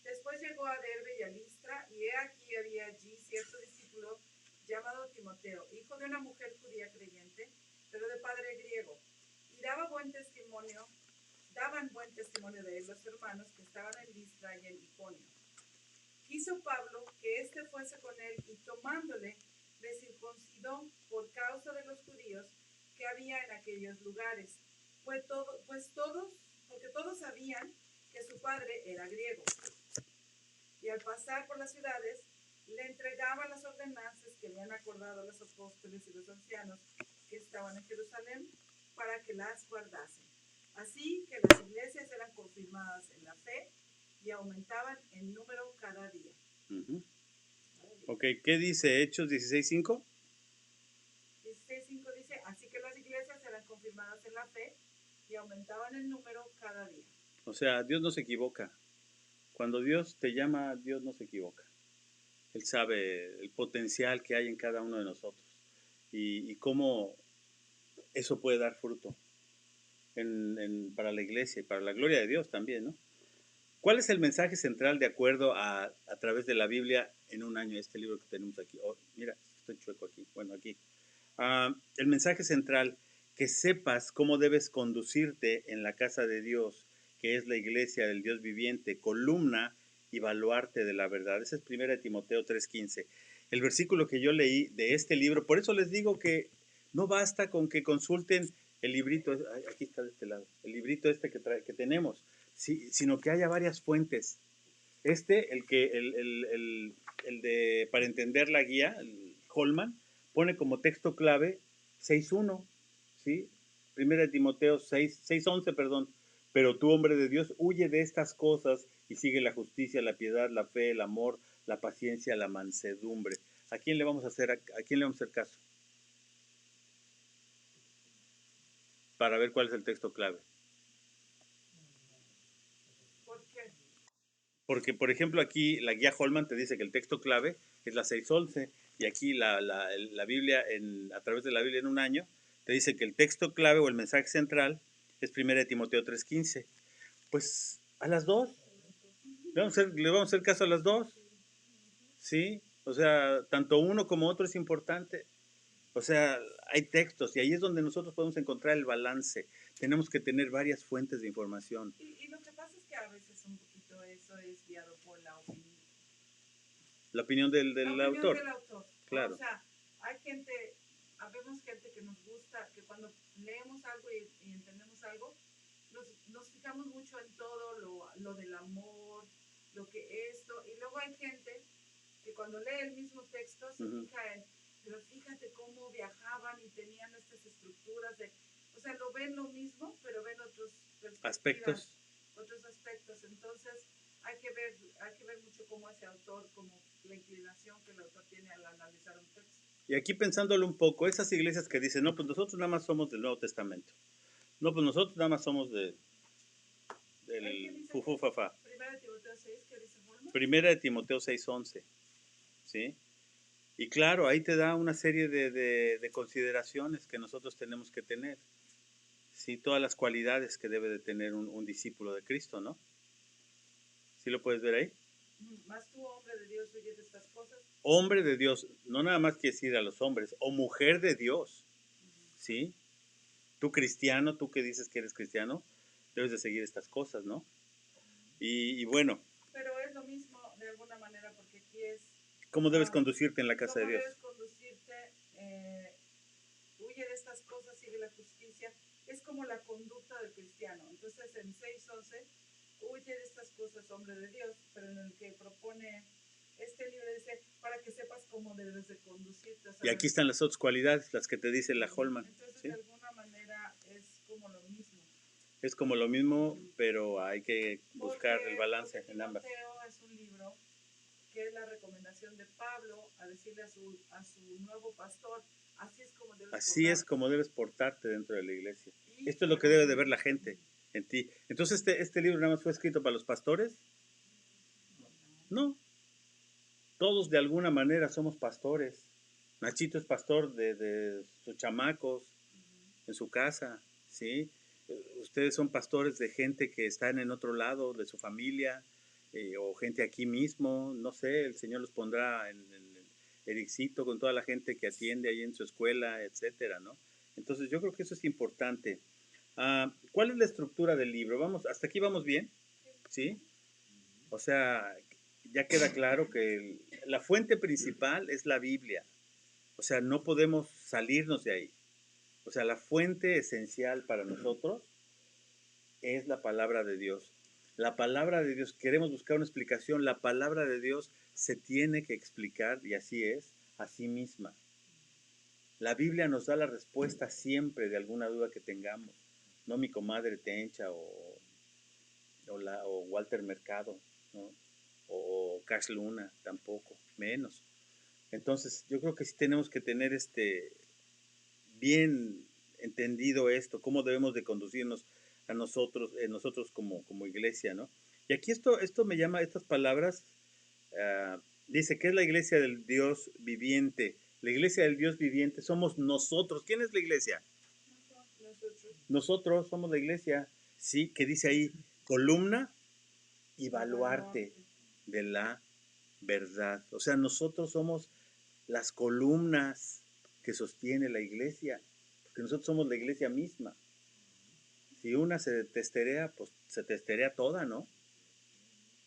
Después llegó a Derbe y a Listra, y he aquí había allí cierto discípulo llamado Timoteo, hijo de una mujer judía creyente, pero de padre griego, y daban buen testimonio de él los hermanos que estaban en Listra y en Iconio. Quiso Pablo que éste fuese con él, y tomándole, le circuncidó por causa de los judíos que había en aquellos lugares, porque todos sabían que su padre era griego. Y al pasar por las ciudades, le entregaban las ordenanzas que habían acordado los apóstoles y los ancianos que estaban en Jerusalén para que las guardasen. Así que las iglesias eran confirmadas en la fe y aumentaban en número cada día. Ujú. Ok, ¿qué dice Hechos 16:5? 16:5 dice, así que las iglesias eran confirmadas en la fe y aumentaban en número cada día. O sea, Dios no se equivoca. Cuando Dios te llama, Dios no se equivoca. Él sabe el potencial que hay en cada uno de nosotros y cómo eso puede dar fruto para la iglesia y para la gloria de Dios también, ¿no? ¿Cuál es el mensaje central de acuerdo a través de la Biblia en un año? Este libro que tenemos aquí. Oh, mira, estoy chueco aquí. Bueno, aquí. El mensaje central, que sepas cómo debes conducirte en la casa de Dios, que es la iglesia del Dios viviente, columna y baluarte de la verdad. Ese es 1 Timoteo 3:15. El versículo que yo leí de este libro, por eso les digo que no basta con que consulten el librito, aquí está de este lado, el librito este que tenemos, sí, sino que haya varias fuentes. El de para entender la guía, el Holman, pone como texto clave 6.1, ¿sí? 1 Timoteo 6.11, perdón. Pero tú, hombre de Dios, huye de estas cosas y sigue la justicia, la piedad, la fe, el amor, la paciencia, la mansedumbre. ¿A quién le vamos a hacer caso? Para ver cuál es el texto clave. ¿Por qué? Porque, por ejemplo, aquí la guía Holman te dice que el texto clave es la 6.11 y aquí la Biblia, a través de la Biblia en un año, te dice que el texto clave o el mensaje central es 1 Timoteo 3.15. Pues a las dos, le vamos a hacer caso a las dos, ¿sí? O sea, tanto uno como otro es importante. O sea, hay textos y ahí es donde nosotros podemos encontrar el balance. Tenemos que tener varias fuentes de información. Y lo que pasa es que a veces un poquito eso es guiado por la opinión. La opinión del La opinión autor. del autor. Claro. O sea, habemos gente que nos gusta, que cuando leemos algo y entendemos algo, nos fijamos mucho en todo lo del amor, lo que esto, y luego hay gente que cuando lee el mismo texto se fija en, pero fíjate cómo viajaban y tenían estas estructuras o sea, lo ven lo mismo, pero ven otros aspectos. Otros aspectos. Entonces, hay que ver mucho cómo ese autor, como la inclinación que el autor tiene al analizar un texto. Y aquí pensándolo un poco, esas iglesias que dicen, no, pues nosotros nada más somos del Nuevo Testamento. No, pues nosotros nada más somos del fufufafa. 1 Timoteo 6, ¿qué dice Holman? 1 Timoteo 6:11, ¿sí? Y claro, ahí te da una serie de consideraciones que nosotros tenemos que tener. Sí, todas las cualidades que debe de tener un discípulo de Cristo, ¿no? ¿Sí lo puedes ver ahí? Más tú, hombre de Dios, huye de estas cosas. Hombre de Dios, no nada más quiere decir a los hombres, o mujer de Dios. ¿sí? Tú cristiano, tú que dices que eres cristiano, debes de seguir estas cosas, ¿no? Y bueno, Pero es lo mismo de alguna manera porque aquí es ¿cómo debes ah, conducirte en la casa de cómo Dios? debes conducirte, huye de estas cosas, sigue la justicia. Es como la conducta del cristiano. Entonces en 6:11, huye de estas cosas, hombre de Dios, pero en el que propone este libro dice, para que sepas cómo debes de conducirte. O sea, Y aquí están las otras cualidades, las que te dice la Holman, entonces ¿sí? de alguna manera es como lo mismo. Es como lo mismo, pero hay que buscar el balance Porque en ambas. Timoteo es un libro que es la recomendación de Pablo a decirle a su nuevo pastor, así es como debes Así es portarte. como debes portarte dentro de la iglesia. Y Esto es lo que debe de ver la gente en ti. Entonces, ¿este libro nada más fue escrito para los pastores? No. Todos de alguna manera somos pastores. Nachito es pastor de sus chamacos en su casa, ¿sí? Ustedes son pastores de gente que están en otro lado, de su familia, o gente aquí mismo, no sé, el Señor los pondrá en Ericito con toda la gente que atiende ahí en su escuela, etcétera, ¿no? Entonces yo creo que eso es importante. ¿Cuál es la estructura del libro? Vamos, hasta aquí vamos bien, ¿sí? O sea, ya queda claro que la fuente principal es la Biblia. O sea, no podemos salirnos de ahí. O sea, la fuente esencial para nosotros es la palabra de Dios. La palabra de Dios, queremos buscar una explicación, la palabra de Dios se tiene que explicar, y así es, a sí misma. La Biblia nos da la respuesta siempre de alguna duda que tengamos. No mi comadre Tencha o Walter Mercado, ¿no? O Cash Luna, tampoco, menos. Entonces, yo creo que sí tenemos que tener bien entendido esto, cómo debemos de conducirnos a nosotros como iglesia, ¿no? Y aquí esto me llama, estas palabras, dice que es la iglesia del Dios viviente. La iglesia del Dios viviente somos nosotros. ¿Quién es la iglesia? nosotros. Nosotros somos la iglesia, sí, que dice ahí, columna y baluarte de la verdad. O sea, nosotros somos las columnas que sostiene la iglesia, porque nosotros somos la iglesia misma. Si una se testerea, pues se testerea toda, ¿no?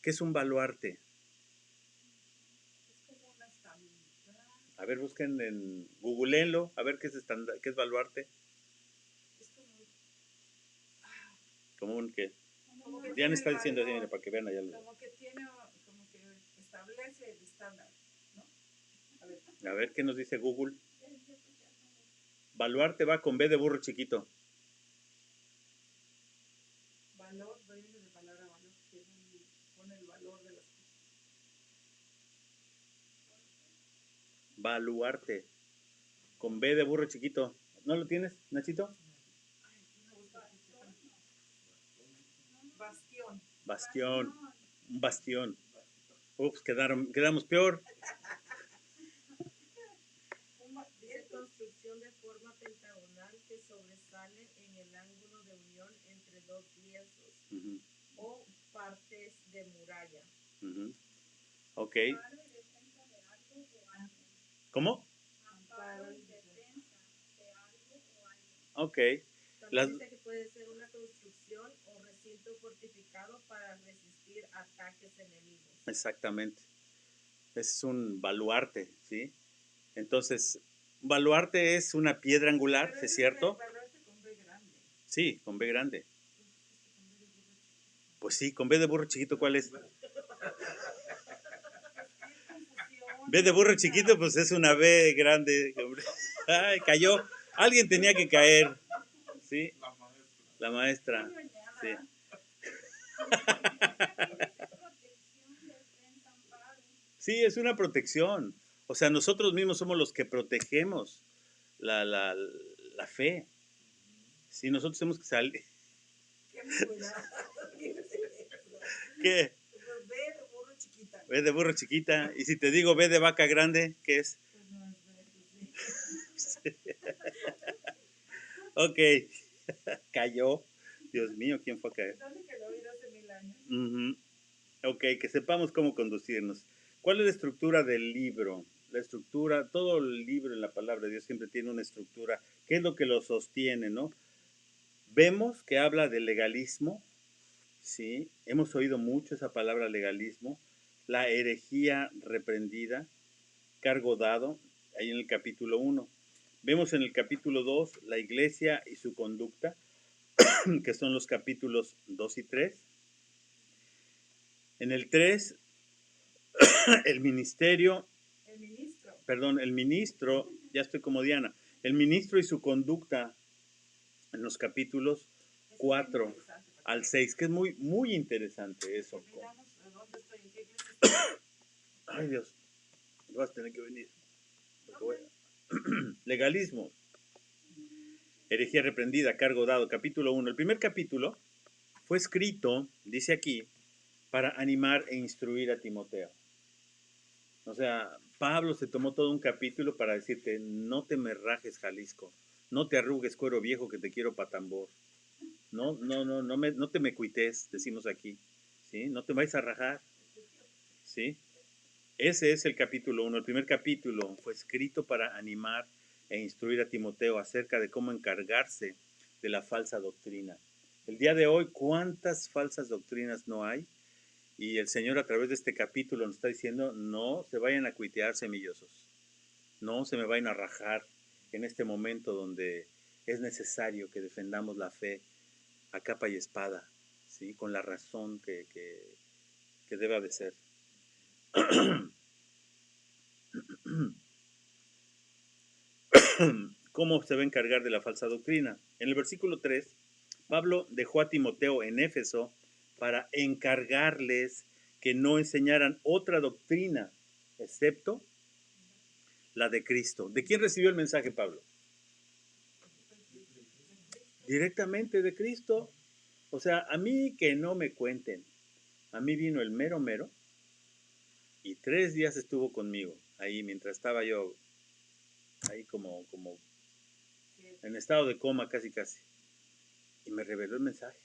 ¿Qué es un baluarte? Es como una estabilidad. A ver, busquen googleenlo, a ver qué es baluarte. Es Como un que como que Diana tiene está el diciendo así, valor, mira, para que vean allá. como que establece el estándar, ¿no? A ver qué nos dice Google. Baluarte va con B de burro chiquito. Valor, viene de la palabra valor, que pone el valor de las cosas. Baluarte. Con B de burro chiquito. ¿No lo tienes, Nachito? Bastión. Bastión. Un bastión. Ups, quedamos peor. Dice construcción de forma pentagonal que sobresale en el ángulo de unión entre dos lienzos Uh-huh. o partes de muralla. Uh-huh. Ok. Amparo y defensa de algo o alguien. ¿Cómo? Amparo y defensa de algo o alguien. Ok. También dice que puede ser una construcción o recinto fortificado para resistir ataques enemigos. Exactamente. Ese es un baluarte, ¿sí? Entonces, un baluarte es una piedra angular, Pero ¿es cierto? Valorarte con B grande. Sí, con B grande. Pues sí, con B de burro chiquito, ¿cuál es? B de burro chiquito, pues es una B grande. Hombre. Ay, cayó. Alguien tenía que caer. ¿Sí? La maestra. Sí. Sí, es una protección. O sea, nosotros mismos somos los que protegemos la fe. Sí, nosotros tenemos que salir. ¿Qué? B de burro chiquita. B de burro chiquita. Y si te digo B de vaca grande, ¿qué es? Pues no es B, pues sí. Ok. Cayó. Dios mío, ¿quién fue a caer? ¿Dónde quedó oír hace 1000 años? Uh-huh. Ok, que sepamos cómo conducirnos. ¿Cuál es la estructura del libro? la estructura, todo el libro en la palabra de Dios siempre tiene una estructura. ¿Qué es lo que lo sostiene, no? Vemos que habla de legalismo, ¿sí? Hemos oído mucho esa palabra legalismo, la herejía reprendida, cargo dado, ahí en el capítulo 1. Vemos en el capítulo 2 la iglesia y su conducta, que son los capítulos 2 y 3. En el 3, el ministerio, el ministro, ya estoy como Diana, el ministro y su conducta en los capítulos 4 al 6, que es muy, muy interesante eso. Ay Dios, vas a tener que venir. Legalismo, herejía reprendida, cargo dado, capítulo 1. El primer capítulo fue escrito, dice aquí, para animar e instruir a Timoteo. O sea, Pablo se tomó todo un capítulo para decirte, no te me rajes, Jalisco, no te arrugues, cuero viejo, que te quiero pa' tambor. No te me cuites, decimos aquí, ¿sí? No te vayas a rajar, ¿sí? Ese es el capítulo 1. El primer capítulo fue escrito para animar e instruir a Timoteo acerca de cómo encargarse de la falsa doctrina. El día de hoy, ¿cuántas falsas doctrinas no hay? Y el Señor a través de este capítulo nos está diciendo, no se vayan a cuitear, semillosos. No se me vayan a rajar en este momento donde es necesario que defendamos la fe a capa y espada, ¿sí? Con la razón que deba de ser. ¿Cómo se va a encargar de la falsa doctrina? En el versículo 3, Pablo dejó a Timoteo en Éfeso para encargarles que no enseñaran otra doctrina, excepto la de Cristo. ¿De quién recibió el mensaje Pablo? Directamente de Cristo. O sea, a mí que no me cuenten. A mí vino el mero mero y 3 días estuvo conmigo, ahí mientras estaba yo, ahí como en estado de coma casi. Y me reveló el mensaje.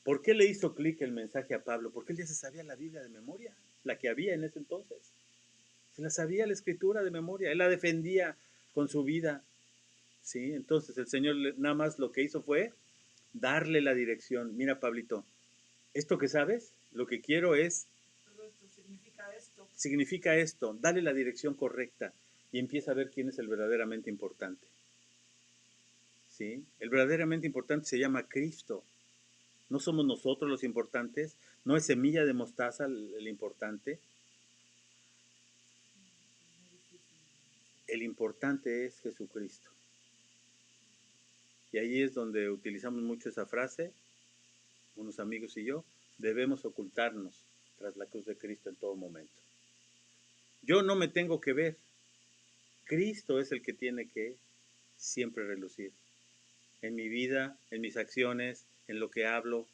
¿Por qué le hizo clic el mensaje a Pablo? Porque él ya se sabía la Biblia de memoria, la que había en ese entonces. Se la sabía la escritura de memoria, él la defendía con su vida. ¿Sí? Entonces el Señor nada más lo que hizo fue darle la dirección. Mira, Pablito, esto que sabes, lo que quiero es... Significa esto, dale la dirección correcta y empieza a ver quién es el verdaderamente importante. ¿Sí? El verdaderamente importante se llama Cristo. No somos nosotros los importantes, no es semilla de mostaza el importante. El importante es Jesucristo. Y ahí es donde utilizamos mucho esa frase, unos amigos y yo, debemos ocultarnos tras la cruz de Cristo en todo momento. Yo no me tengo que ver, Cristo es el que tiene que siempre relucir. En mi vida, en mis acciones, en lo que hablo,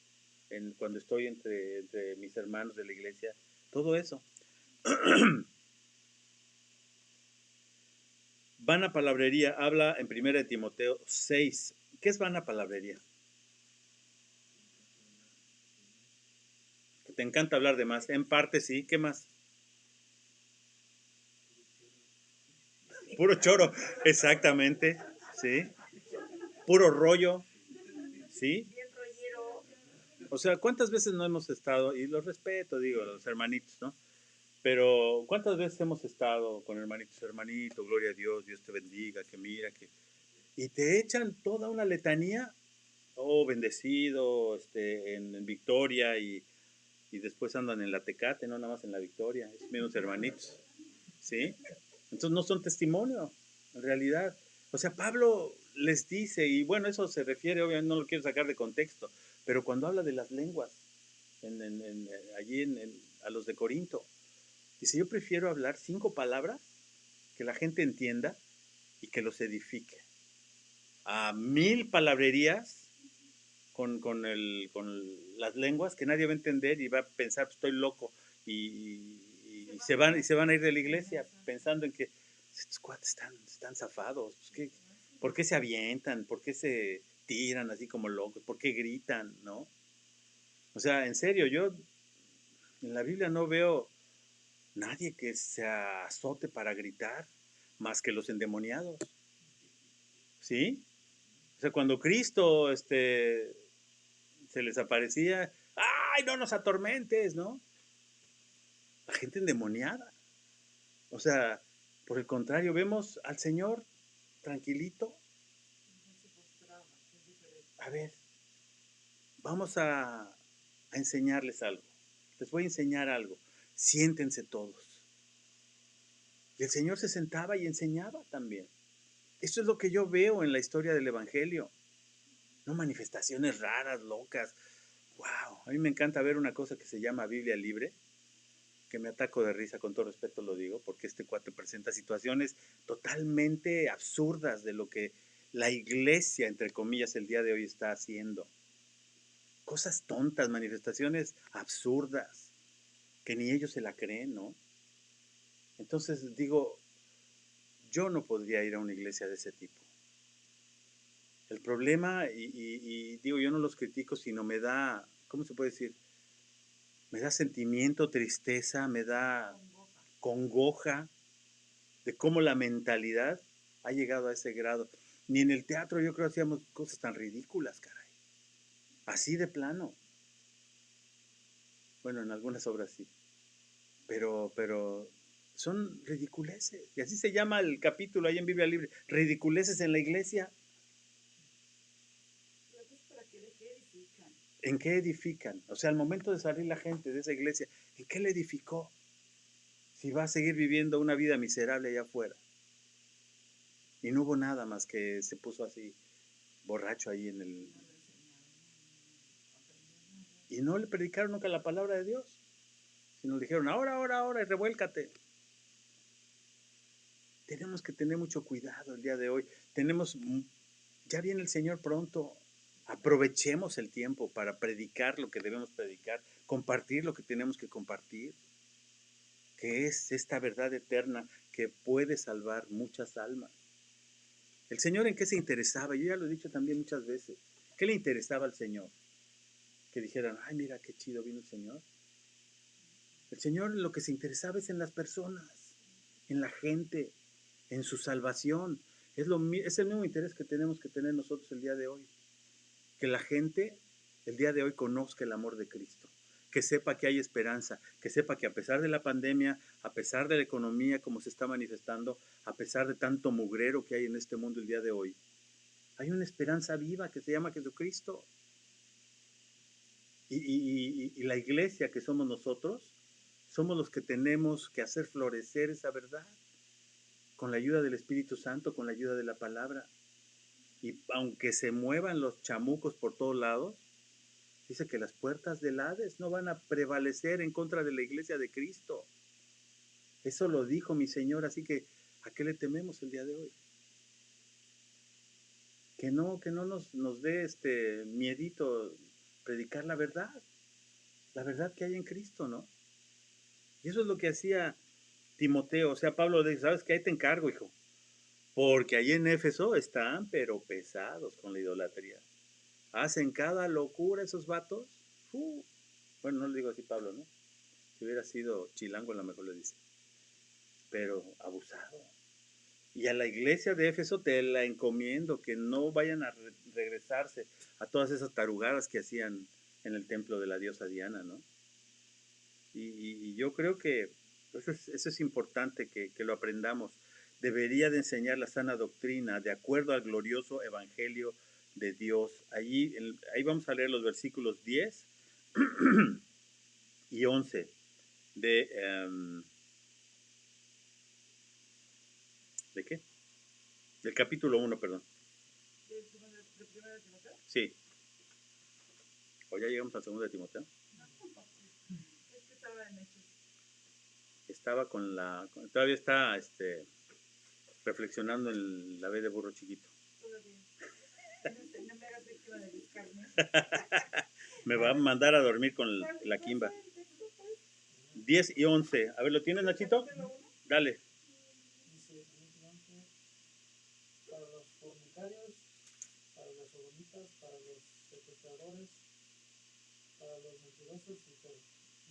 cuando estoy entre mis hermanos de la iglesia, todo eso. Vana palabrería habla en 1 Timoteo 6. ¿Qué es vana palabrería? Te encanta hablar de más. En parte sí. ¿Qué más? Puro choro. Exactamente. Sí. Puro rollo. ¿Sí? O sea, ¿cuántas veces no hemos estado? Y los respeto, digo, los hermanitos, ¿no? Pero ¿cuántas veces hemos estado con hermanitos, hermanito, gloria a Dios, Dios te bendiga, que mira, que... Y te echan toda una letanía, oh, bendecido, en Victoria, y después andan en la Tecate, no nada más en la Victoria, esos mismos hermanitos, ¿sí? Entonces no son testimonio, en realidad. O sea, Pablo les dice, y bueno, eso se refiere, obviamente no lo quiero sacar de contexto, pero cuando habla de las lenguas, allí a los de Corinto, dice, yo prefiero hablar 5 palabras que la gente entienda y que los edifique. A 1000 palabrerías con las lenguas que nadie va a entender y va a pensar, pues, estoy loco, y se van a ir de la iglesia pensando en que estos cuates están zafados. Pues, ¿por qué se avientan? ¿Por qué se tiran así como locos? ¿Por qué gritan? ¿No? O sea, en serio, yo en la Biblia no veo nadie que se azote para gritar más que los endemoniados. ¿Sí? O sea, cuando Cristo se les aparecía, ¡ay, no nos atormentes!, ¿no? La gente endemoniada. O sea, por el contrario, vemos al Señor tranquilito. A ver, vamos a enseñarles algo. Les voy a enseñar algo. Siéntense todos. Y el Señor se sentaba y enseñaba también. Esto es lo que yo veo en la historia del Evangelio. No manifestaciones raras, locas. Wow, a mí me encanta ver una cosa que se llama Biblia Libre, que me ataco de risa, con todo respeto lo digo, porque este cuate presenta situaciones totalmente absurdas de lo que la iglesia, entre comillas, el día de hoy está haciendo. Cosas tontas, manifestaciones absurdas, que ni ellos se la creen, ¿no? Entonces digo, yo no podría ir a una iglesia de ese tipo. El problema, y digo, yo no los critico, sino me da, ¿cómo se puede decir? Me da sentimiento, tristeza, me da congoja de cómo la mentalidad ha llegado a ese grado. Ni en el teatro yo creo hacíamos cosas tan ridículas, caray. Así de plano. Bueno, en algunas obras sí. Pero son ridiculeces. Y así se llama el capítulo ahí en Biblia Libre. Ridiculeces en la iglesia. ¿En qué edifican? O sea, al momento de salir la gente de esa iglesia, ¿en qué le edificó? Si va a seguir viviendo una vida miserable allá afuera. Y no hubo nada más que se puso así, borracho ahí en el... Y no le predicaron nunca la palabra de Dios, sino le dijeron, ahora, y revuélcate. Tenemos que tener mucho cuidado el día de hoy. Ya viene el Señor pronto. Aprovechemos el tiempo para predicar lo que debemos predicar, compartir lo que tenemos que compartir, que es esta verdad eterna que puede salvar muchas almas. ¿El Señor en qué se interesaba? Yo ya lo he dicho también muchas veces. ¿Qué le interesaba al Señor? Que dijeran, ay, mira qué chido vino el Señor. El Señor lo que se interesaba es en las personas, en la gente, en su salvación. Es el mismo interés que tenemos que tener nosotros el día de hoy. Que la gente el día de hoy conozca el amor de Cristo. Que sepa que hay esperanza. Que sepa que a pesar de la pandemia, a pesar de la economía como se está manifestando, a pesar de tanto mugrero que hay en este mundo el día de hoy, hay una esperanza viva que se llama Jesucristo. Y la iglesia que somos nosotros, somos los que tenemos que hacer florecer esa verdad con la ayuda del Espíritu Santo, con la ayuda de la palabra. Y aunque se muevan los chamucos por todos lados, dice que las puertas del Hades no van a prevalecer en contra de la iglesia de Cristo. Eso lo dijo mi Señor, así que ¿a qué le tememos el día de hoy? Que no nos dé miedito predicar la verdad que hay en Cristo, ¿no? Y eso es lo que hacía Timoteo. O sea, Pablo dice, ¿sabes qué? Ahí te encargo, hijo. Porque ahí en Éfeso están, pero pesados con la idolatría. Hacen cada locura esos vatos. Bueno, no le digo así Pablo, ¿no? Si hubiera sido chilango, a lo mejor le dice. Pero abusado. Y a la iglesia de Éfeso te la encomiendo, que no vayan a regresarse a todas esas tarugadas que hacían en el templo de la diosa Diana, ¿no? Y yo creo que eso es importante que lo aprendamos. Debería de enseñar la sana doctrina de acuerdo al glorioso evangelio de Dios. Ahí vamos a leer los versículos 10 y 11 ¿de qué? Del capítulo 1, perdón. ¿De primera de Timoteo? Sí. ¿O ya llegamos al segundo de Timoteo? Es que estaba en Hechos. Estaba todavía está reflexionando en la B de burro chiquito. Todavía. No me hagas víctima de mis carnes. Me va a mandar a dormir con la quimba. 10 y 11. A ver, ¿lo tienes, Nachito? Dale. Dice 10 y 11, para los fornicarios, para los sodomitas, para los secuestradores, para los mentirosos y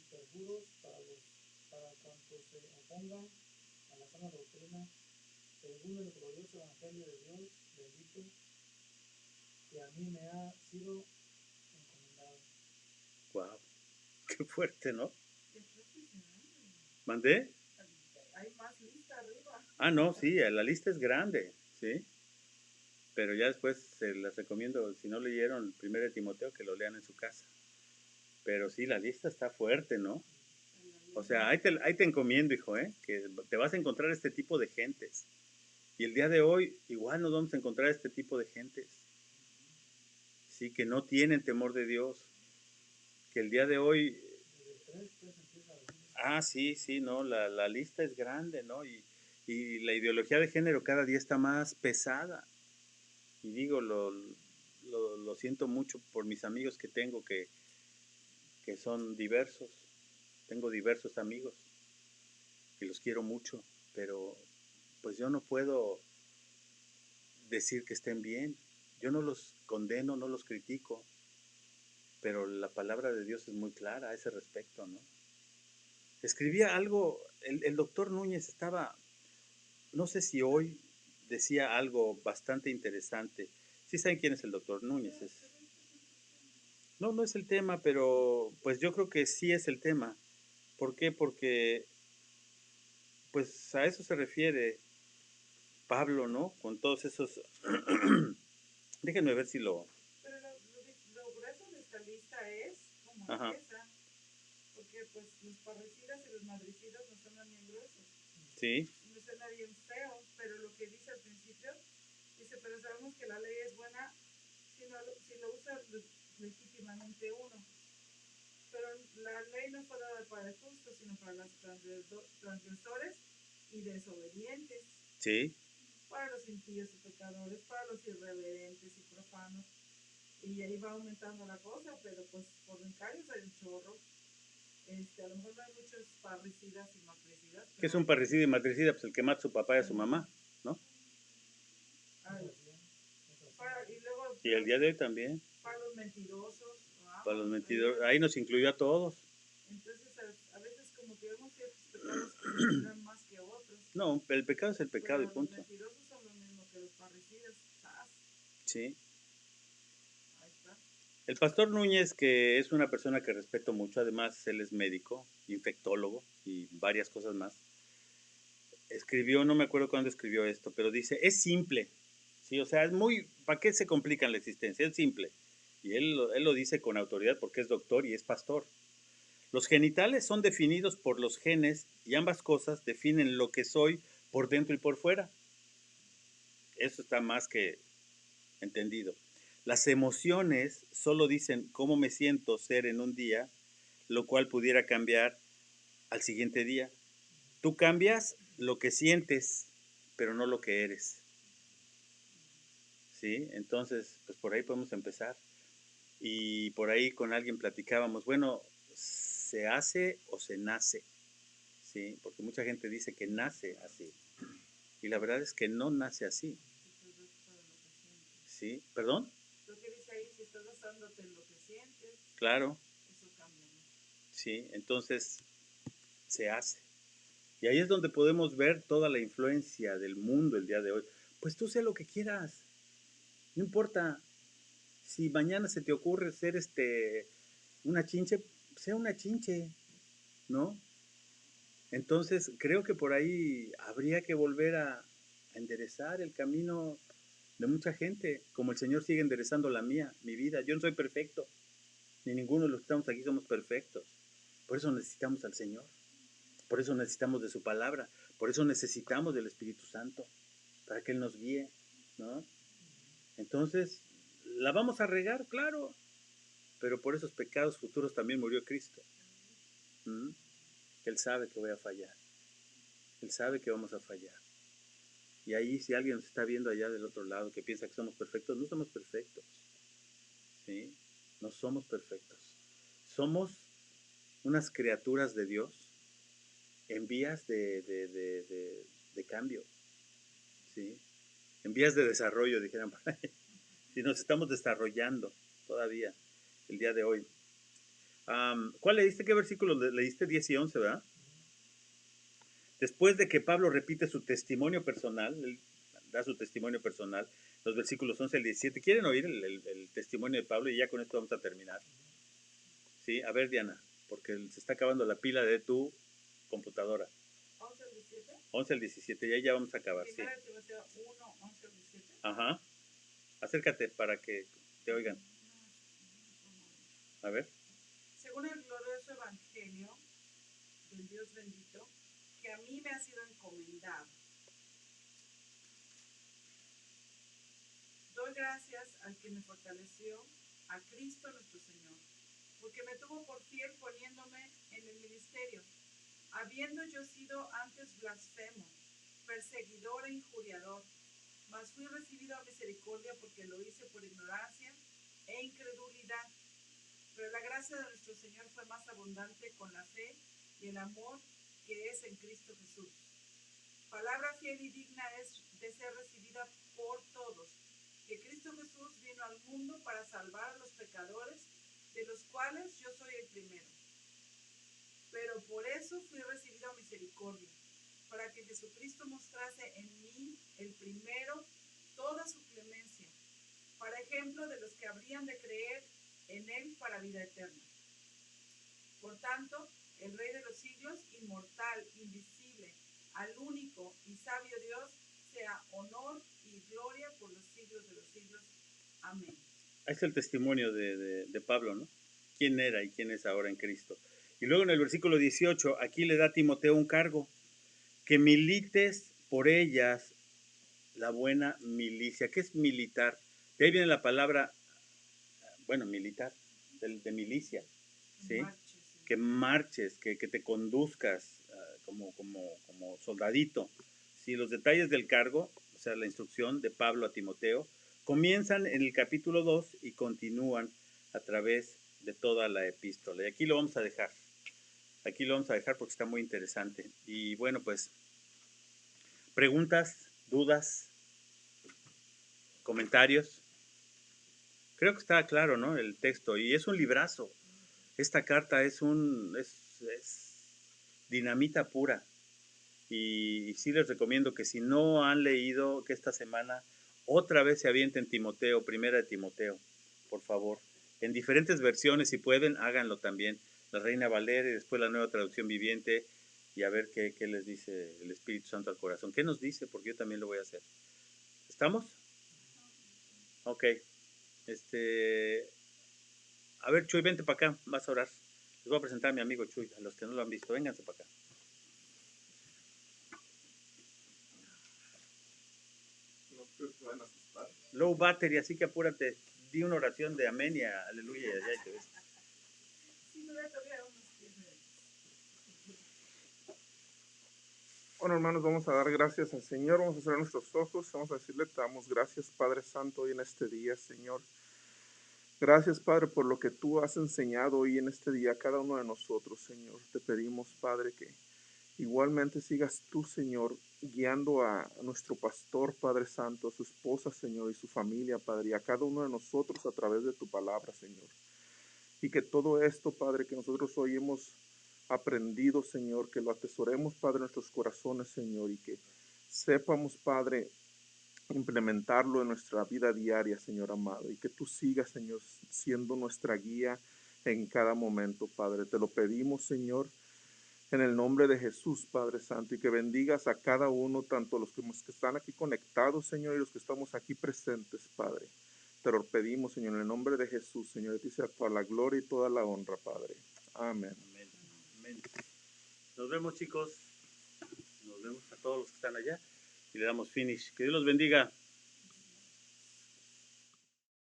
perjuros, para para cuanto se opongan a la sana doctrina, según el glorioso evangelio de Dios bendito, que a mí me ha sido encomendado. Wow, qué fuerte, ¿no? Qué profesional. ¿Mandé? Hay más lista arriba. Ah, no, sí, la lista es grande, ¿sí? Pero ya después se las recomiendo, si no leyeron el 1 de Timoteo, que lo lean en su casa. Pero sí, la lista está fuerte, ¿no? O sea, ahí te encomiendo, hijo, ¿eh? Que te vas a encontrar este tipo de gentes. Y el día de hoy igual nos vamos a encontrar este tipo de gentes. Sí, que no tienen temor de Dios. Que el día de hoy... Desde el 3 pues empieza a decir, Ah, sí, sí, no, la lista es grande, ¿no? Y la ideología de género cada día está más pesada. Y digo, lo siento mucho por mis amigos que tengo que son diversos. Tengo diversos amigos y los quiero mucho, pero pues yo no puedo decir que estén bien. Yo no los condeno, no los critico, pero la palabra de Dios es muy clara a ese respecto, ¿no? Escribía algo, el doctor Núñez estaba, no sé si hoy decía algo bastante interesante. ¿Sí saben quién es el doctor Núñez? No, no es el tema, pero pues yo creo que sí es el tema. ¿Por qué? Porque pues a eso se refiere Pablo, ¿no? Con todos esos... Déjenme ver si lo... Pero lo grueso de esta lista es cómo Ajá. empieza. Porque pues los parricidas y los madricidas no suenan bien gruesos. Sí, Me suena bien feo, pero lo que dice al principio, dice, pero sabemos que la ley es buena si lo usa legítimamente uno. Pero la ley no fue dada para el justo, sino para los transgresores y desobedientes, sí, para los impíos y pecadores, para los irreverentes y profanos. Y ahí va aumentando la cosa, pero pues por bencarios hay un chorro. A lo mejor no hay muchos parricidas y matricidas. que es un parricida y matricida, pues el que mata a su papá y a su mamá, ¿no? Y luego Y el día de hoy también, para los mentirosos, para los vamos, mentidores, ahí nos incluyó a todos. entonces a veces como que vemos ciertos pecados que nos duran más que otros. No, el pecado es el pecado y Pero los punto. mentirosos son lo mismo que los parricidas. ¡Sas! Sí. Ahí está. El pastor Núñez, que es una persona que respeto mucho, además él es médico, infectólogo y varias cosas más, escribió, no me acuerdo cuándo escribió esto, pero dice, es simple, ¿sí? O sea, es muy, ¿para qué se complican la existencia? Es simple. Y él lo dice con autoridad porque es doctor y es pastor. Los genitales son definidos por los genes y ambas cosas definen lo que soy por dentro y por fuera. Eso está más que entendido. Las emociones solo dicen cómo me siento ser en un día, lo cual pudiera cambiar al siguiente día. Tú cambias lo que sientes, pero no lo que eres. ¿Sí? Entonces, pues por ahí podemos empezar. Y por ahí con alguien platicábamos, bueno, ¿se hace o se nace? ¿Sí? Porque mucha gente dice que nace así. Y la verdad es que no nace así. ¿Sí? ¿Perdón? Lo que dice ahí, si estás basándote en lo que sientes, Claro. eso cambia mucho. ¿Sí? Entonces, se hace. Y ahí es donde podemos ver toda la influencia del mundo el día de hoy. Pues tú sé lo que quieras. No importa. Si mañana se te ocurre ser una chinche, sea una chinche, ¿no? Entonces creo que por ahí habría que volver a enderezar el camino de mucha gente, como el Señor sigue enderezando la mía, mi vida. Yo no soy perfecto, ni ninguno de los que estamos aquí somos perfectos. Por eso necesitamos al Señor, por eso necesitamos de su palabra, por eso necesitamos del Espíritu Santo, para que Él nos guíe, ¿no? Entonces, la vamos a regar, claro, pero por esos pecados futuros también murió Cristo. ¿Mm? Él sabe que voy a fallar, Él sabe que vamos a fallar. Y ahí si alguien nos está viendo allá del otro lado que piensa que somos perfectos, no somos perfectos. ¿Sí? No somos perfectos. Somos unas criaturas de Dios en vías de cambio. ¿Sí? En vías de desarrollo, dijeran por ahí. Si nos estamos desarrollando todavía el día de hoy. ¿Cuál leíste? ¿Qué versículos leíste? 10 y 11, ¿verdad? después de que Pablo repite su testimonio personal, él da su testimonio personal, los versículos 11 al 17. ¿Quieren oír el testimonio de Pablo? Y ya con esto vamos a terminar. Sí, a ver, Diana, porque se está acabando la pila de tu computadora. 11 al 17. 11 al 17, y ahí ya vamos a acabar, sí. Primera de Timoteo 1, 11 al 17. Ajá. Acércate para que te oigan. A ver. Según el glorioso evangelio del Dios bendito, que a mí me ha sido encomendado. Doy gracias al que me fortaleció, a Cristo nuestro Señor, porque me tuvo por fiel poniéndome en el ministerio, habiendo yo sido antes blasfemo, perseguidor e injuriador, mas fui recibido a misericordia porque lo hice por ignorancia e incredulidad. Pero la gracia de nuestro Señor fue más abundante con la fe y el amor que es en Cristo Jesús. Palabra fiel y digna es de ser recibida por todos, que Cristo Jesús vino al mundo para salvar a los pecadores, de los cuales yo soy el primero. Pero por eso fui recibido a misericordia, para que Jesucristo mostrase en mí, el primero, toda su clemencia, para ejemplo de los que habrían de creer en él para vida eterna. Por tanto, el Rey de los siglos, inmortal, invisible, al único y sabio Dios, sea honor y gloria por los siglos de los siglos. Amén. Ahí está el testimonio de Pablo, ¿no? ¿Quién era y quién es ahora en Cristo? Y luego en el versículo 18, aquí le da a Timoteo un cargo, que milites por ellas la buena milicia. ¿Qué es militar? De ahí viene la palabra, bueno, militar, de milicia, ¿sí? Que marches, que te conduzcas como soldadito. ¿Sí? Los detalles del cargo, o sea, la instrucción de Pablo a Timoteo, comienzan en el capítulo 2 y continúan a través de toda la epístola. Y aquí lo vamos a dejar. Aquí lo vamos a dejar porque está muy interesante. Y bueno, pues, preguntas, dudas, comentarios. Creo que está claro, ¿no? El texto. Y es un librazo. Esta carta es dinamita pura. Y sí les recomiendo que si no han leído, que esta semana otra vez se avienten Timoteo, primera de Timoteo, por favor. En diferentes versiones, si pueden, háganlo también. La Reina Valera y después la Nueva Traducción Viviente, y a ver qué les dice el Espíritu Santo al corazón. ¿Qué nos dice? Porque yo también lo voy a hacer. ¿Estamos? Ok. A ver, Chuy, vente para acá, vas a orar. Les voy a presentar a mi amigo Chuy, a los que no lo han visto. Vénganse para acá. No creo que van a asustar. Low battery, así que apúrate. Di una oración de amén y aleluya y allá y te ves. Bueno, hermanos, vamos a dar gracias al Señor, vamos a cerrar nuestros ojos, vamos a decirle, te damos gracias, Padre Santo, hoy en este día, Señor. Gracias, Padre, por lo que tú has enseñado hoy en este día a cada uno de nosotros, Señor. Te pedimos, Padre, que igualmente sigas tú, Señor, guiando a nuestro pastor, Padre Santo, a su esposa, Señor, y su familia, Padre, y a cada uno de nosotros a través de tu palabra, Señor. Y que todo esto, Padre, que nosotros hoy hemos aprendido, Señor, que lo atesoremos, Padre, en nuestros corazones, Señor, y que sepamos, Padre, implementarlo en nuestra vida diaria, Señor amado, y que tú sigas, Señor, siendo nuestra guía en cada momento, Padre. Te lo pedimos, Señor, en el nombre de Jesús, Padre Santo, y que bendigas a cada uno, tanto los que están aquí conectados, Señor, y los que estamos aquí presentes, Padre. Te lo pedimos, Señor, en el nombre de Jesús, Señor, a ti sea toda la gloria y toda la honra, Padre. Amén. Amén. Amén. Nos vemos, chicos. Nos vemos a todos los que están allá y le damos finish. Que Dios los bendiga.